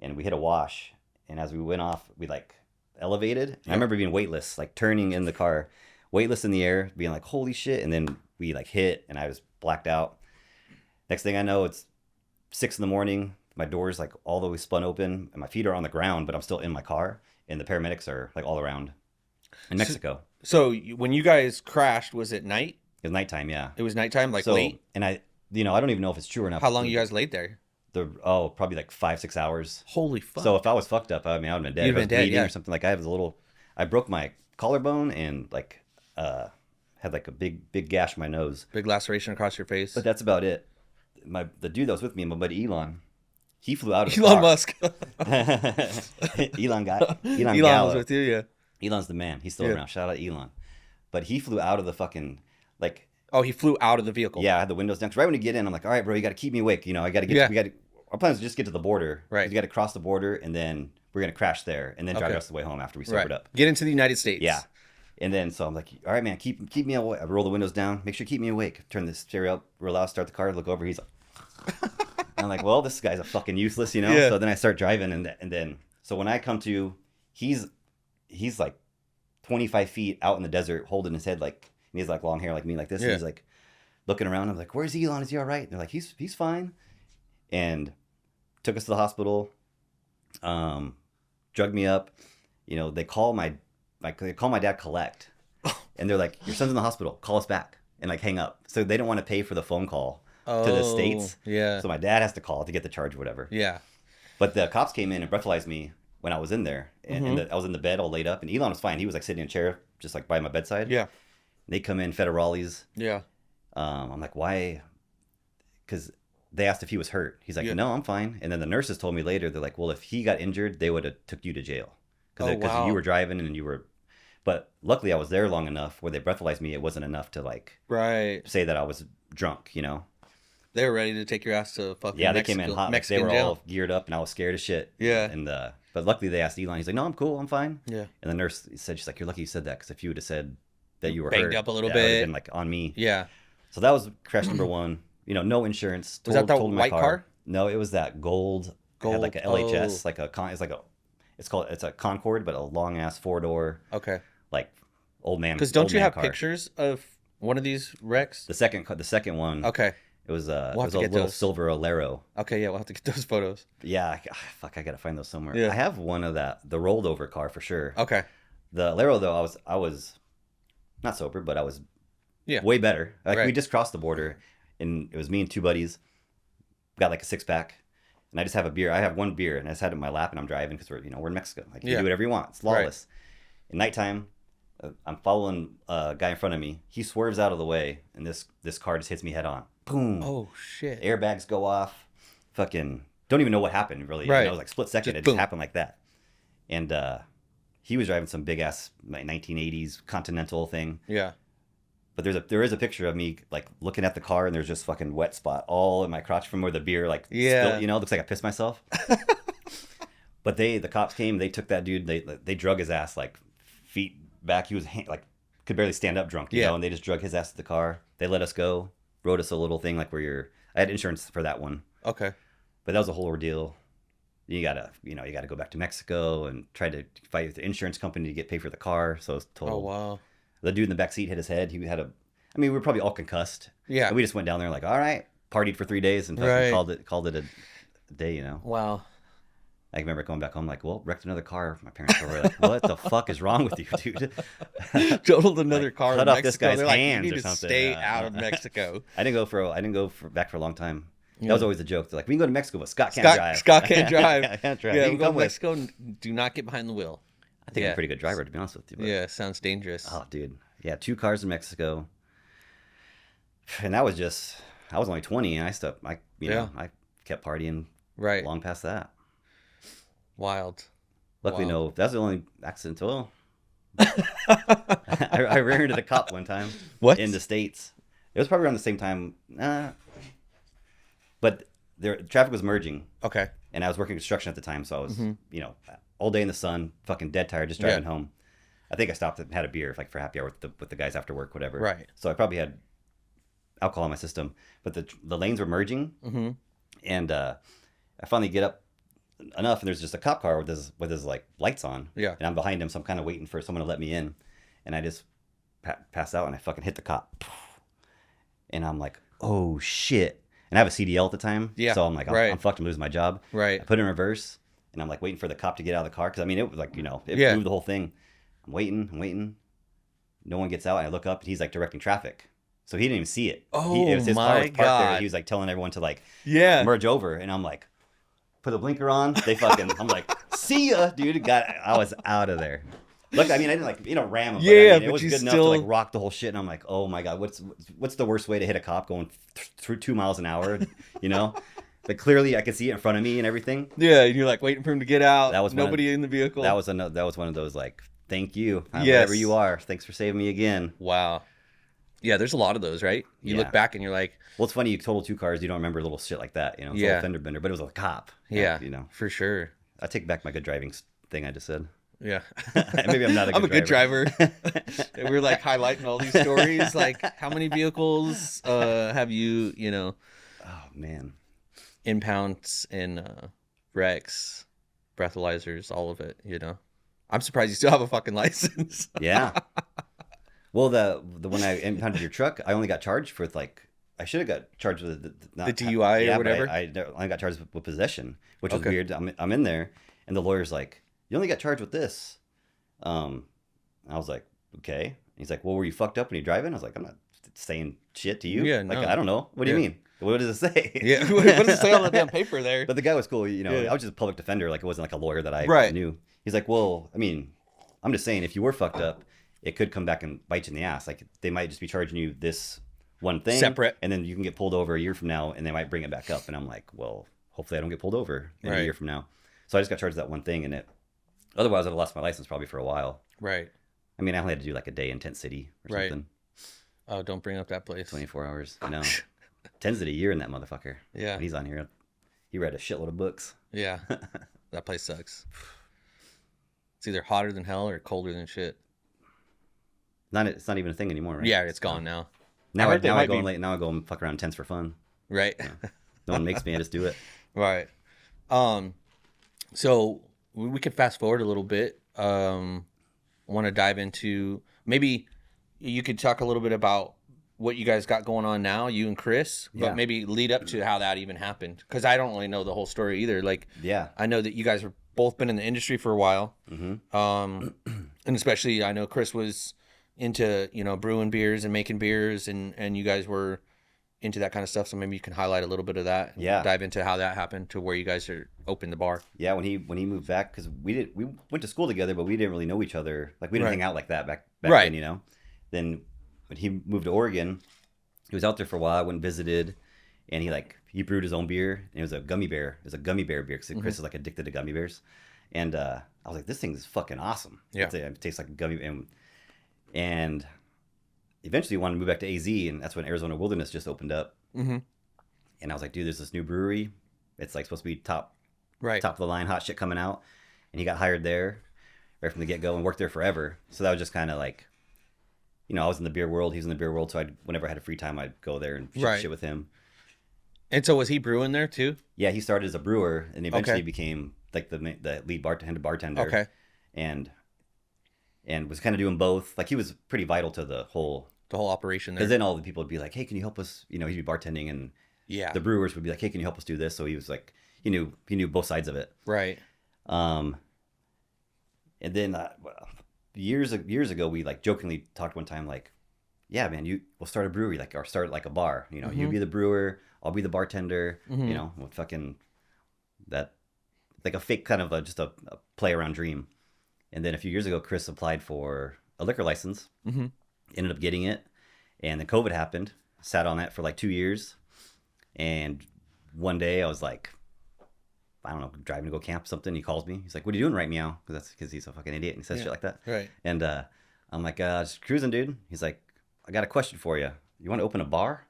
and we hit a wash. And as we went off, we like elevated. And I remember being weightless, like turning in the car, weightless in the air, being like, holy shit. And then we like hit, and I was blacked out. Next thing I know, it's 6 a.m. My door's like all the way spun open, and my feet are on the ground, but I'm still in my car. And the paramedics are like all around in Mexico. So when you guys crashed, was it night? It was nighttime, yeah. It was nighttime, like So, late? and I don't even know if it's true or not. How long you guys laid there? Probably like 5-6 hours. Holy fuck. So if I was fucked up, I mean, I would have been dead. You'd If I have was been dead, bleeding yeah. or something. Like I broke my collarbone and like had like a big gash in my nose. Big laceration across your face. But that's about it. The dude that was with me, my buddy Elon, he flew out of the Elon car. Musk. Elon Elon Gallo. was with you, yeah. Elon's the man. He's still Yeah. around. Shout out Elon. But he flew out of the fucking like. Oh, he flew out of the vehicle. Yeah, I had the windows down. 'Cause right when you get in, I'm like, all right, bro, you got to keep me awake. You know, I got to get. Yeah. Our plan is to just get to the border. Right. You got to cross the border, and then we're gonna crash there, and then drive Okay. the rest of the way home after we sobered Right. up. Get into the United States. Yeah. And then so I'm like, all right, man, keep me awake. I roll the windows down. Make sure you keep me awake. Turn the stereo up real loud. Start the car. Look over. He's like, I'm like, well, this guy's a fucking useless, you know. Yeah. So then I start driving, and then so when I come to, he's like 25 feet out in the desert, holding his head like, and he's like long hair like me, like this. Yeah. And he's like looking around. I'm like, where's Elon? Is he all right? And they're like, he's fine. And took us to the hospital. Drugged me up. You know, they call my dad collect, and they're like, your son's in the hospital. Call us back, and like hang up. So they don't want to pay for the phone call to the states. Yeah. So my dad has to call to get the charge or whatever. Yeah. But the cops came in and breathalyzed me when I was in there, and, Mm-hmm. I was in the bed all laid up, and Elon was fine. He was like sitting in a chair just like by my bedside. Yeah. They come in federales. Yeah. I'm like, why? Because they asked if he was hurt. He's like, Yeah. no, I'm fine. And then the nurses told me later, they're like, well, if he got injured, they would have took you to jail because wow. you were driving and you were. But luckily, I was there long enough where they breathalyzed me. It wasn't enough to like Right. say that I was drunk, you know. They were ready to take your ass to fucking Yeah, they Mexico, came in hot. Like, Mexican they were jail. all geared up, and I was scared as shit. Yeah. And but luckily they asked Elon. He's like, "No, I'm cool. I'm fine." Yeah. And the nurse said, "She's like, you're lucky you said that because if you would have said that you were Banged hurt, up a little that would've bit. been like on me." Yeah. So that was crash number one. You know, no insurance. Was that the totaled my white car? No, it was that gold. It had Gold, like a LHS, oh. like it's a Concorde, but a long ass 4-door, Okay. like old man. Because don't old you man have car. pictures of one of these wrecks? The second one. Okay. It was We'll have it was to a get little those. silver Alero. Okay. Yeah. We'll have to get those photos. Yeah, fuck, I gotta find those somewhere. Yeah. I have one of the rolled over car for sure. Okay. The Alero though, I was not sober, but I was Yeah. way better. Like we Right. just crossed the border, and it was me and two buddies. Got like a 6-pack, and I just have a beer. I have one beer, and I just had it in my lap, and I'm driving because we're in Mexico. Like you Yeah. do whatever you want. It's lawless. At nighttime, I'm following a guy in front of me. He swerves out of the way, and this car just hits me head on. Boom. Oh shit. Airbags go off. Fucking don't even know what happened really. Right. You know, it was like split second. Just It boom. just happened like that. And he was driving some big ass like 1980s Continental thing. Yeah. But there is a picture of me like looking at the car, and there's just fucking wet spot all in my crotch from where the beer like Yeah. spilled, you know, looks like I pissed myself. But the cops came, they took that dude, they drug his ass like feet back. He was like could barely stand up drunk, you Yeah. know, and they just drug his ass to the car. They let us go, wrote us a little thing like I had insurance for that one. Okay. But that was a whole ordeal. You gotta go back to Mexico and try to fight with the insurance company to get paid for the car. So it's total. Oh wow. The dude in the back seat hit his head. We were probably all concussed. Yeah. And we just went down there like, all right, partied for 3 days and fucking Right. called it a day, you know. Wow. I remember going back home like, well, wrecked another car. My parents were like, what the fuck is wrong with you, dude? Totaled another Like, car cut in off Mexico. this guy's They're like, hands you or need to something. stay Yeah. out of Mexico. I didn't go back for a long time. That Yeah. was always a joke. They're like, we can go to Mexico, but Scott can't drive. Scott can't drive. I can't drive. Yeah, You we can go to come with. Mexico and do not get behind the wheel. I think I'm Yeah. a pretty good driver, to be honest with you. But, Yeah, sounds dangerous. oh, dude. Yeah, 2 cars in Mexico. And that was I was only 20, and I kept partying Right. long past that. Wild. Luckily, Wow. no, that's the only accident. Well, I ran into the cop one time. What? In the States. It was probably around the same time. But traffic was merging, Okay. and I was working construction at the time, so I was, all day in the sun, fucking dead tired, just driving Yeah. home. I think I stopped and had a beer, like for happy hour with the guys after work, whatever. Right. So I probably had alcohol in my system, but the lanes were merging, Mm-hmm. and I finally get up enough, and there's just a cop car with his like lights on, Yeah. and I'm behind him, so I'm kind of waiting for someone to let me in, and I just pass out, and I fucking hit the cop, and I'm like, oh shit, and I have a CDL at the time, Yeah, so I'm like, right. I'm fucked, I'm losing my job, Right. I put it in reverse, and I'm like waiting for the cop to get out of the car, because I mean it was like, you know, it Yeah. moved the whole thing. I'm waiting, no one gets out, and I look up, and he's like directing traffic. So he didn't even see it. It was his car my was parked there. God. He was like telling everyone to like Yeah. merge over, and I'm like, put the blinker on. They fucking, I'm like, see ya, dude. I was out of there. Look, I mean, I didn't like, you know, ram him. Yeah, but I mean, but it was you good enough to still- like rock the whole shit. And I'm like, oh my god, what's the worst way to hit a cop going through 2 miles an hour? You know, but clearly I could see it in front of me and everything. Yeah, and you're like waiting for him to get out. That was one of- nobody in the vehicle. That was one of those like, thank you, Yes. wherever you are. Thanks for saving me again. Wow. Yeah, there's a lot of those, right? You look Yeah. back and you're like, Well, it's funny, you total 2 cars, you don't remember little shit like that, you know, it's a Yeah. little fender bender, but it was a cop. yeah, You know, for sure. I take back my good driving thing I just said. Yeah. Maybe I'm not a good I'm a good driver. And we're like highlighting all these stories. Like, how many vehicles have you, you know, Oh, man. impounds and wrecks, breathalyzers, all of it, you know? I'm surprised you still have a fucking license. Yeah. Well, the when I impounded your truck, I only got charged with like, I should have got charged with The DUI or but whatever? I only got charged with possession, which was Okay. weird. I'm in there, and the lawyer's like, "You only got charged with this." I was like, "Okay." He's like, "Well, were you fucked up when you're driving?" I was like, "I'm not saying shit to you. Yeah, like no. I don't know. What do you Yeah. mean? What does it say?" Yeah. What does it say on the damn paper there? But the guy was cool. You know, Yeah. I was just a public defender. Like it wasn't like a lawyer that I Right. knew. He's like, "Well, I mean, I'm just saying, if you were fucked up, it could come back and bite you in the ass. Like they might just be charging you this one thing Separate. and then you can get pulled over a year from now, and they might bring it back up." And I'm like, "Well, hopefully I don't get pulled over in Right. a year from now." So I just got charged that one thing, and it. Otherwise, I'd have lost my license probably for a while. Right. I mean, I only had to do like a day in Tent City or Right. something. Oh, don't bring up that place. 24 hours. No, 10's it a year in that motherfucker. Yeah. When he's on here. He read a shitload of books. Yeah. That place sucks. It's either hotter than hell or colder than shit. It's not even a thing anymore, right? Yeah, it's gone now. Now I I, heard they now I might go be- and late. Now I go and fuck around tents for fun. Right. No one makes me. I just do it. Right. So we could fast forward a little bit. Want to dive into, maybe you could talk a little bit about what you guys got going on now, you and Chris, but Yeah. maybe lead up to how that even happened. Because I don't really know the whole story either. Like, Yeah. I know that you guys have both been in the industry for a while. Mm-hmm. And especially I know Chris was into, you know, brewing beers and making beers, and you guys were into that kind of stuff. So maybe you can highlight a little bit of that. Yeah. Dive into how that happened to where you guys are open the bar. Yeah. When he moved back, because we went to school together, but we didn't really know each other. Like we didn't Right. hang out like that back Right. then, you know. Then when he moved to Oregon, he was out there for a while. I went and visited, and he brewed his own beer, and it was a gummy bear. It was a gummy bear beer because Mm-hmm. Chris is like addicted to gummy bears, and I was like, this thing is fucking awesome. Yeah. It tastes like a gummy, and eventually wanted to move back to AZ, and that's when Arizona Wilderness just opened up. Mm-hmm. And I was like, dude, there's this new brewery. It's like supposed to be top Right. of the line, hot shit coming out. And he got hired there right from the get go and worked there forever. So that was just kind of like, you know, I was in the beer world. He was in the beer world. So whenever I had a free time, I'd go there and shoot Right. shit with him. And so was he brewing there too? Yeah, he started as a brewer and eventually Okay. became like the lead bartender. Okay. And was kind of doing both. Like he was pretty vital to the whole. The whole operation there. Because then all the people would be like, hey, can you help us? You know, he'd be bartending, and Yeah. the brewers would be like, hey, can you help us do this? So he was like, he knew both sides of it. Right. And then years ago, we like jokingly talked one time, like, yeah, man, we'll start a brewery, like, or start like a bar. You know, you be the brewer, I'll be the bartender. Mhm. You know, we'll fucking that, like a fake kind of just a play around dream. And then a few years ago, Chris applied for a liquor license, Mm-hmm. ended up getting it, and then COVID happened. Sat on that for like 2 years, and one day I was like, I don't know, driving to go camp or something. He calls me. He's like, "What are you doing right meow?" Because he's a fucking idiot and he says shit like that. Right. And I'm like, just cruising, dude. He's like, I got a question for you. You want to open a bar?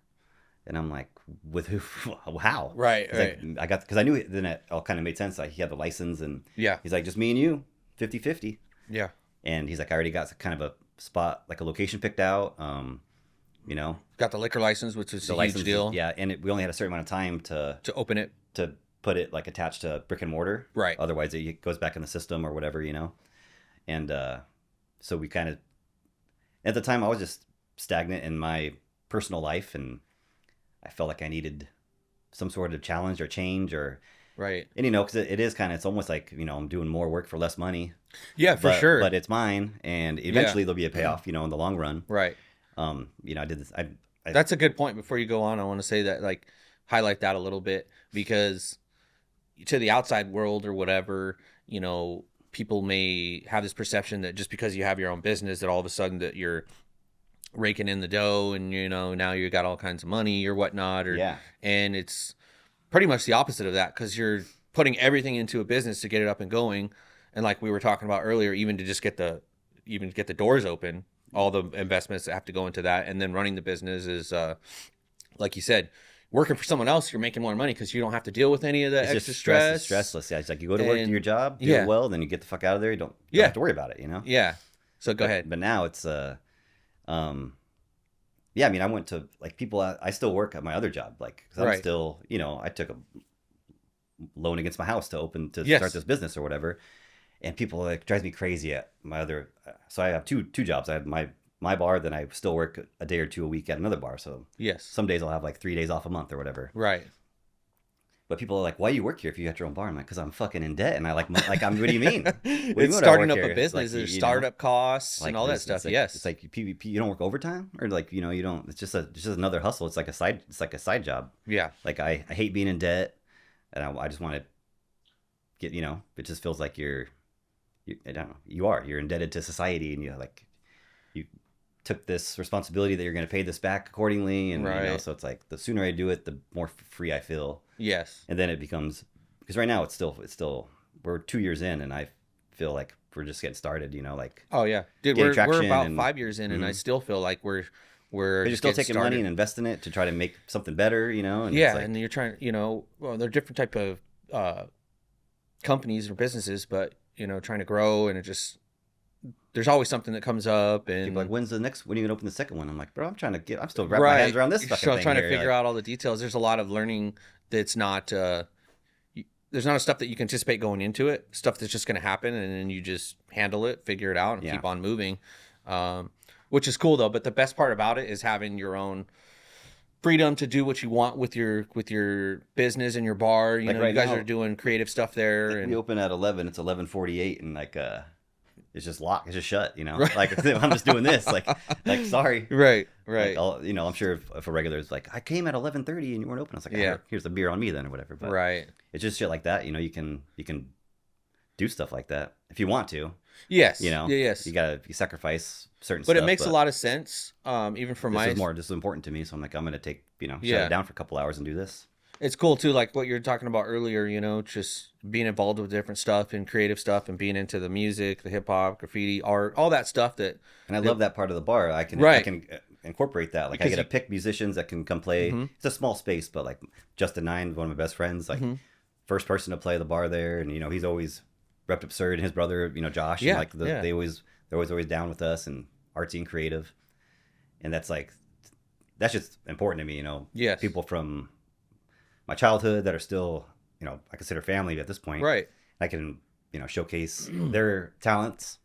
And I'm like, with who? How? Right. He's Right. like, because I knew it, then it all kind of made sense. Like he had the license, and Yeah. he's like, just me and you, 50-50. Yeah. And he's like, I already got kind of a spot, like a location picked out. you know, Got the liquor license, which is the a license, huge deal. yeah, and we only had a certain amount of time To open it. to put it like attached to brick and mortar, Right. Otherwise, it goes back in the system or whatever, you know, and so we kind of at the time I was just stagnant in my personal life, and I felt like I needed some sort of challenge or change or. Right. And you know, because it is kind of, it's almost like, you know, I'm doing more work for less money. Yeah, for sure. But it's mine, and eventually there'll be a payoff, you know, in the long run. Right. You know, I did this. That's a good point. Before you go on, I want to say that, like, highlight that a little bit, because to the outside world or whatever, you know, people may have this perception that just because you have your own business, that all of a sudden that you're raking in the dough and, you know, now you got all kinds of money or whatnot. Or, Yeah. And it's pretty much the opposite of that, because you're putting everything into a business to get it up and going. And like we were talking about earlier, even to just get the doors open, all the investments that have to go into that, and then running the business is, like you said, working for someone else, you're making more money because you don't have to deal with any of the It's extra just stress. It's stressless. Yeah, it's like you go to work, do And- your job, do yeah. it well, then you get the fuck out of there. You don't Yeah. have to worry about it, you know. Yeah. So go ahead. But now it's yeah. I mean, I went to like people. I still work at my other job, like 'cause I'm Right. still, you know, I took a loan against my house to Yes. start this business or whatever. And people like drives me crazy at my other. So I have two jobs. I have my bar, then I still work a day or two a week at another bar. So Yes. some days I'll have like 3 days off a month or whatever. Right. But people are like, "Why do you work here if you got your own bar?" I'm like, "Cause I'm fucking in debt." And I like, what do you mean? What do you mean It's I starting work up here? a It's business. like, There's you know, startup costs and all that this- stuff. it's like, Yes. it's like PvP. You don't work overtime, or like, you know, you don't. It's just another hustle. It's like a side job. Yeah. Like I hate being in debt, and I just want to get, you know, it just feels like I don't know, you're indebted to society, and you took this responsibility that you're going to pay this back accordingly, and you know, Right. so it's like the sooner I do it, the more free I feel, Yes. and then it becomes, because right now it's still we're 2 years in, and I feel like we're just getting started, you know, like Oh yeah, dude. Getting We're traction about and- 5 years in, and I still feel like we're you're just still getting taking money started. and investing it to try to make something better, you know, and Yeah, it's like, and you're trying, you know, well, there are different type of companies or businesses, but you know, trying to grow, and there's always something that comes up, and people are like, when are you gonna open the second one? I'm like, bro, I'm still wrapping my hands around this You're fucking still thing trying to here. figure Like, out all the details. There's a lot of learning that's not. There's not a stuff that you can anticipate going into it. Stuff that's just going to happen, and then you just handle it, figure it out, and Yeah. keep on moving, which is cool though. But the best part about it is having your own freedom to do what you want with your business and your bar. You Like know, right you guys now- are doing creative stuff there, like, and we open at 11. It's 11:48, and like it's just locked. It's just shut. You know, like I'm just doing this. Like sorry. right. Like, you know, I'm sure if a regular is like, I came at 11:30 and you weren't open. I was like, Yeah. here's the beer on me then or whatever. But Right. it's just shit like that. You know, you can do stuff like that if you want to. Yes. You know, Yeah, yes. you sacrifice certain But stuff. it makes a lot of sense. Even from This my is important to me, so I'm like, I'm gonna take, you know, shut Yeah. it down for a couple hours and do this. It's cool too, like what you're talking about earlier, you know, just being involved with different stuff and creative stuff, and being into the music, the hip hop, graffiti, art, all that stuff that And I love that part of the bar. I can Right. incorporate that. Like I Because get to you- pick musicians that can come play. Mhm. It's a small space, but like Justin Nine, one of my best friends, like Mhm. first person to play the bar there, and you know he's always repped Absurd, and his brother, you know, Josh. Yeah, And like yeah. they're always down with us, and artsy and creative, and that's just important to me. You know, Yes. people from my childhood that are still, you know, I consider family at this point. right. I can, you know, showcase their talents,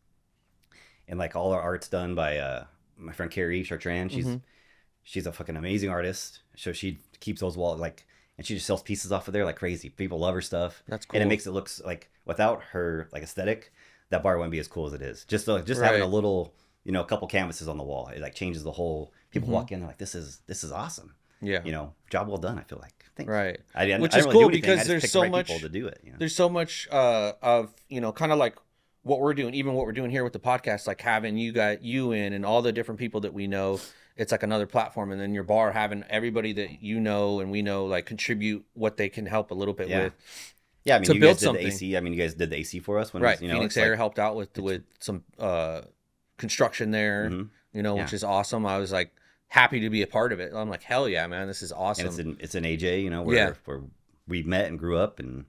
and like all our art's done by my friend Carrie Chartrand. She's a fucking amazing artist. So she keeps those walls like, and she just sells pieces off of there like crazy. People love her stuff. That's And it cool. makes it look like without her like aesthetic, that bar wouldn't be as cool as it is. Just having Right. a little, you know, a couple canvases on the wall, it like changes the whole. People Mm-hmm. walk in, they're like, this is awesome. Yeah. You know, job well done. I feel like. Thanks. Right. I Which is didn't really cool do anything. because I just there's picked so the right much people to do it. You know? there's so much of, you know, kind of like what we're doing, even what we're doing here with the podcast, like having you in and all the different people that we know. It's like another platform, and then your bar having everybody that you know and we know like contribute what they can help a little bit Yeah. with. Yeah, I mean, to you build guys did something. the AC. I mean, you guys did the AC for us when Right. you know, Phoenix it's Air like, helped out with some construction there, Mhm. you know, Yeah. which is awesome. I was like happy to be a part of it. I'm like, hell yeah, man, this is and awesome. it's in AJ, you know, where Yeah. where we met and grew up, and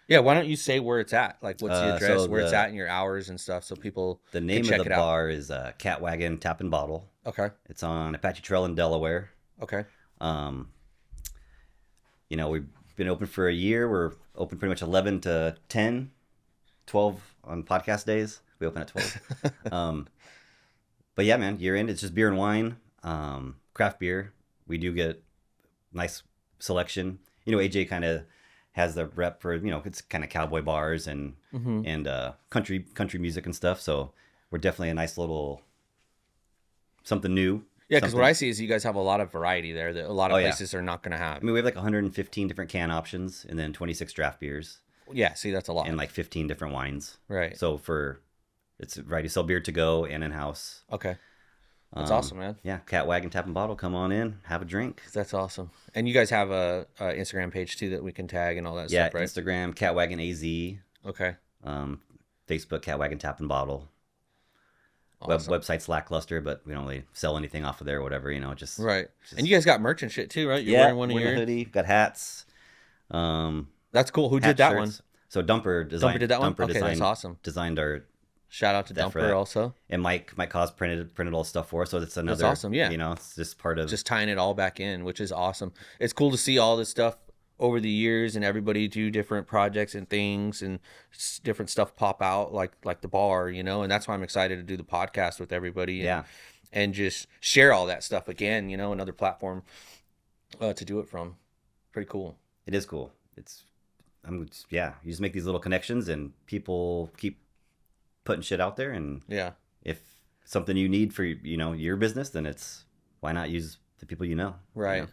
Yeah, why don't you say where it's at? Like, what's the address, So where it's at, and your hours and stuff, so people the can name of check the it out. bar is Cat Wagon Tap and Bottle. Okay. It's on Apache Trail in Delaware. Okay. Um, we've been open for a year. We're open pretty much 11 to 10, 12 on podcast days. We open at 12. But yeah, man, year end, it's just beer and wine, craft beer. We do get nice selection. AJ kind of has the rep for, it's kind of cowboy bars and country music and stuff. So we're definitely a nice little something new. Yeah, because what something- I see is you guys have a lot of variety there that a lot of yeah. places are not going to have. I mean, we have like 115 different can options and then 26 draft beers Yeah, see, that's a lot. and like 15 different wines. Right. So it's right, you sell beer to go and in-house. Okay. That's awesome, man. Yeah, Cat Wagon Tap and Bottle. Come on in, have a drink. That's awesome. And you guys have a Instagram page too that we can tag and all that Yeah, stuff, right? Instagram, Cat Wagon AZ. Okay. Facebook, Cat Wagon Tap and Bottle. Awesome. Website's lackluster, but we don't really sell anything off of there or whatever, just... Right. just- And you guys got merch and shit too, right? You're Yeah, wearing one of wearing a your... hoodie, got hats. That's cool. Who hat did that shirts. one? So Dumper designed... Dumper did that one? Dumper Okay, that's designed, awesome. Designed our... Shout out to that for Dumper that. also. And Mike Cause printed all the stuff for us, so it's another... awesome, yeah. It's just part of... Just tying it all back in, which is awesome. It's cool to see all this stuff over the years and everybody do different projects and things and different stuff pop out like the bar, and that's why I'm excited to do the podcast with everybody. And just share all that stuff again, another platform to do it from. Pretty cool. It is cool. You just make these little connections and people keep putting shit out there, and Yeah. if something you need for your business, then why not use the people you know? Right.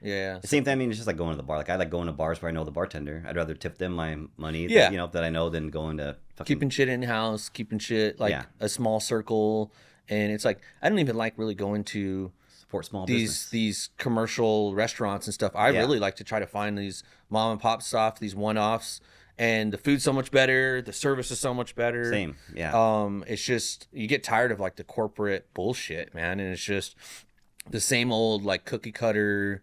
Yeah. At the same time, it's just like going to the bar. Like I like going to bars where I know the bartender. I'd rather tip them my money, that I know, than going to fucking... Keeping shit in house, keeping shit like Yeah. a small circle, and it's like I don't even like really going to support small business. these commercial restaurants and stuff. I Yeah. really like to try to find these mom and pop stuff, these one-offs, and the food's so much better, the service is so much better. Same, yeah. It's just you get tired of like the corporate bullshit, man, and it's just the same old like cookie cutter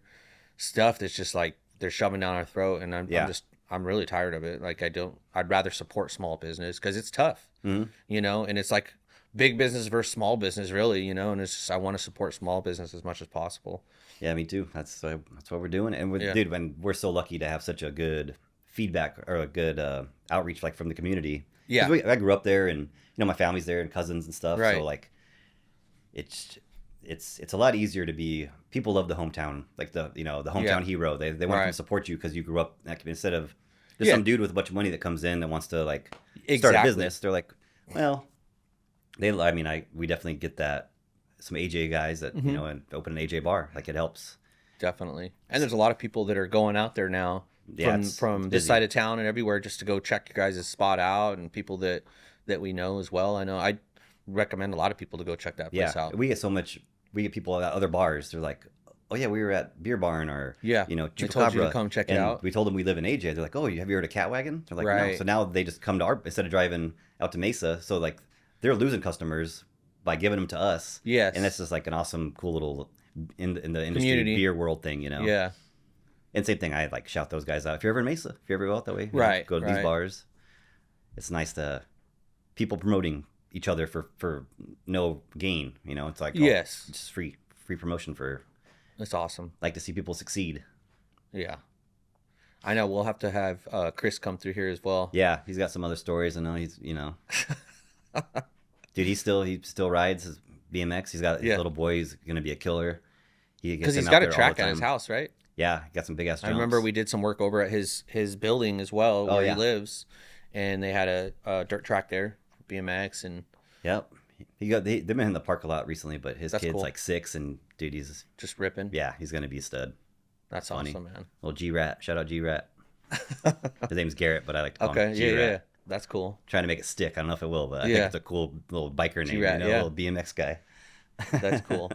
stuff that's just like they're shoving down our throat, and I'm really tired of it. Like I'd rather support small business because it's tough, and it's like big business versus small business, really, and it's just I want to support small business as much as possible. Yeah, me too. That's what we're doing, and Yeah. dude, when we're so lucky to have such a good feedback or a good outreach like from the community. 'Cause Yeah. I grew up there, and my family's there and cousins and stuff. Right. So like, it's a lot easier to be. People love the hometown, like the hometown Yeah. hero. They want Right. to support you because you grew up like, instead of just Yeah. some dude with a bunch of money that comes in that wants to like start a Exactly. business. They're like, well, we definitely get that. Some AJ guys that Mm-hmm. and open an AJ bar, like it helps. Definitely. And there's a lot of people that are going out there now Yeah, from it's this busy. side of town and everywhere just to go check your guys' spot out, and people that we know as well. I know I recommend a lot of people to go check that place out. We get people at other bars. They're like, oh yeah, we were at Beer Barn or Yeah, they told you to Chupacabra, come check it and out. we told them we live in AJ. They're like, oh, have you heard of Cat Wagon? They're like, no. Right. So now they just come to our, instead of driving out to Mesa. So like they're losing customers by giving them to us. Yes. And that's just like an awesome, cool little in the industry Community. beer world thing, Yeah. And same thing, I like shout those guys out. If you're ever in Mesa, if you ever go out that way, Right, go to right. these bars. It's nice to people promoting each other for no gain. It's like Yes. it's just free promotion for. That's awesome. Like to see people succeed. Yeah. I know we'll have to have Chris come through here as well. Yeah, he's got some other stories. I know he's dude. He still rides his BMX. He's got his Yeah. little boy. He's gonna be a killer. Because he's got a track at his house, right? Yeah, he got some big ass. I remember we did some work over at his building as well, where yeah. he lives, and they had a dirt track there, BMX, and Yep. They've been in the park a lot recently, but his That's kid's cool. like 6, and dude, he's just ripping. he's gonna be a stud. That's funny. awesome, man. Little G Rat. Shout out G Rat. His name's Garrett, but I like to call Okay, him yeah, G-Rat. yeah, that's cool. Trying to make it stick. I don't know if it will, but I Yeah. think it's a cool little biker name. G-Rat, yeah. Little BMX guy. That's cool.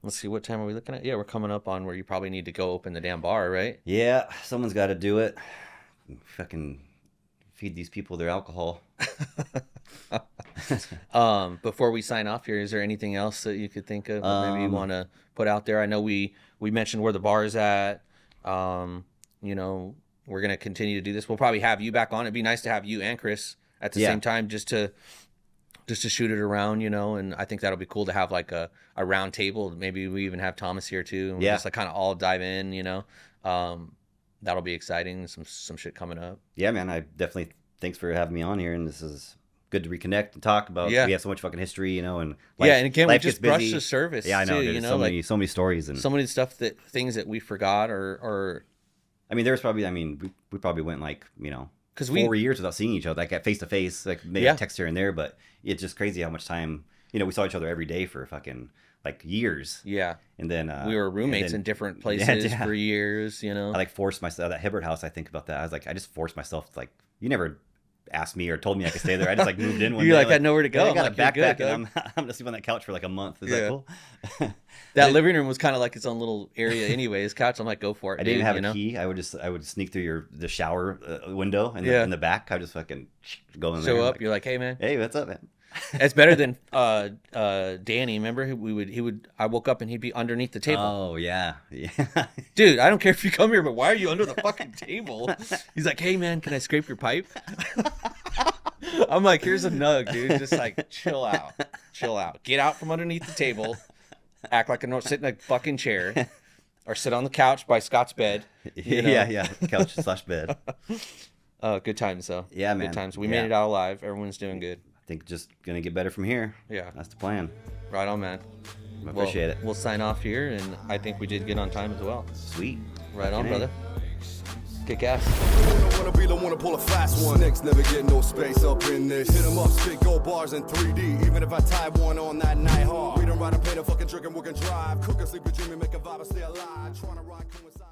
Let's see, what time are we looking at? Yeah, we're coming up on where you probably need to go open the damn bar, right? Yeah, someone's got to do it. Fucking feed these people their alcohol. Before we sign off here, is there anything else that you could think of that maybe you want to put out there? I know we mentioned where the bar is at. we're gonna continue to do this. We'll probably have you back on. It'd be nice to have you and Chris at the Yeah. same time, just to shoot it around, you know. And I think that'll be cool to have like a round table. Maybe we even have Thomas here too, and we'll Yeah. just like kind of all dive in, you know. That'll be exciting. Some shit coming up. Yeah, man. I definitely thanks for having me on here, and this is good to reconnect and talk about. Yeah. We have so much fucking history, you know, and Yeah, and again, we life just gets brushed busy. the surface. Yeah, I know. too, There's you know, so like many stories, and so many things that we forgot, or I mean, there's probably. I mean, we probably went like, you know, because 4 years without seeing each other, like at face to face, like maybe Yeah. a text here and there, but it's just crazy how much time. You know, we saw each other every day for fucking like years, yeah, and then we were and roommates then- in different places yeah. for years, you know. I like forced myself that Hibbert house. I think about that. I was like, I just forced myself to, like, you never asked me or told me I could stay there. I just like moved in one You day. like had nowhere to go. I I'm got like, a "You're backpack good, and I'm gonna sleep on that couch for like a month. Is Yeah. that cool? That living room was kind of like its own little area anyway. His couch, I'm like, go for it. I didn't dude, have you a know? key. I would sneak through the shower window and Yeah. in the back. I just fucking go in there. Show and up, like, you're like, hey man. hey, what's up, man? It's better than Danny. Remember, he would. I woke up and he'd be underneath the table. Oh yeah, yeah. Dude, I don't care if you come here, but why are you under the fucking table? He's like, hey man, can I scrape your pipe? I'm like, here's a nug, dude. Just like chill out. Get out from underneath the table. Act like sit in a fucking chair, or sit on the couch by Scott's bed. You know? yeah. Couch / bed. Good times though. Yeah, man. Good times. We Yeah. made it out alive. Everyone's doing good. I think just gonna get better from here. Yeah. That's the plan. Right on, man. I appreciate Well, it. we'll sign off here, and I think we did good on time as well. Sweet. Right on, Fucking A. brother. Kick ass. Wanna be the one to pull a fast one. Next, never get no space up in this. Hit 'em up, spit gold bars in 3D. Even if I tie one on that night hard. We don't ride and pay the fucking trick and we can drive. Cook and sleep and dream and make a vibe and stay alive. Trying to ride coincide.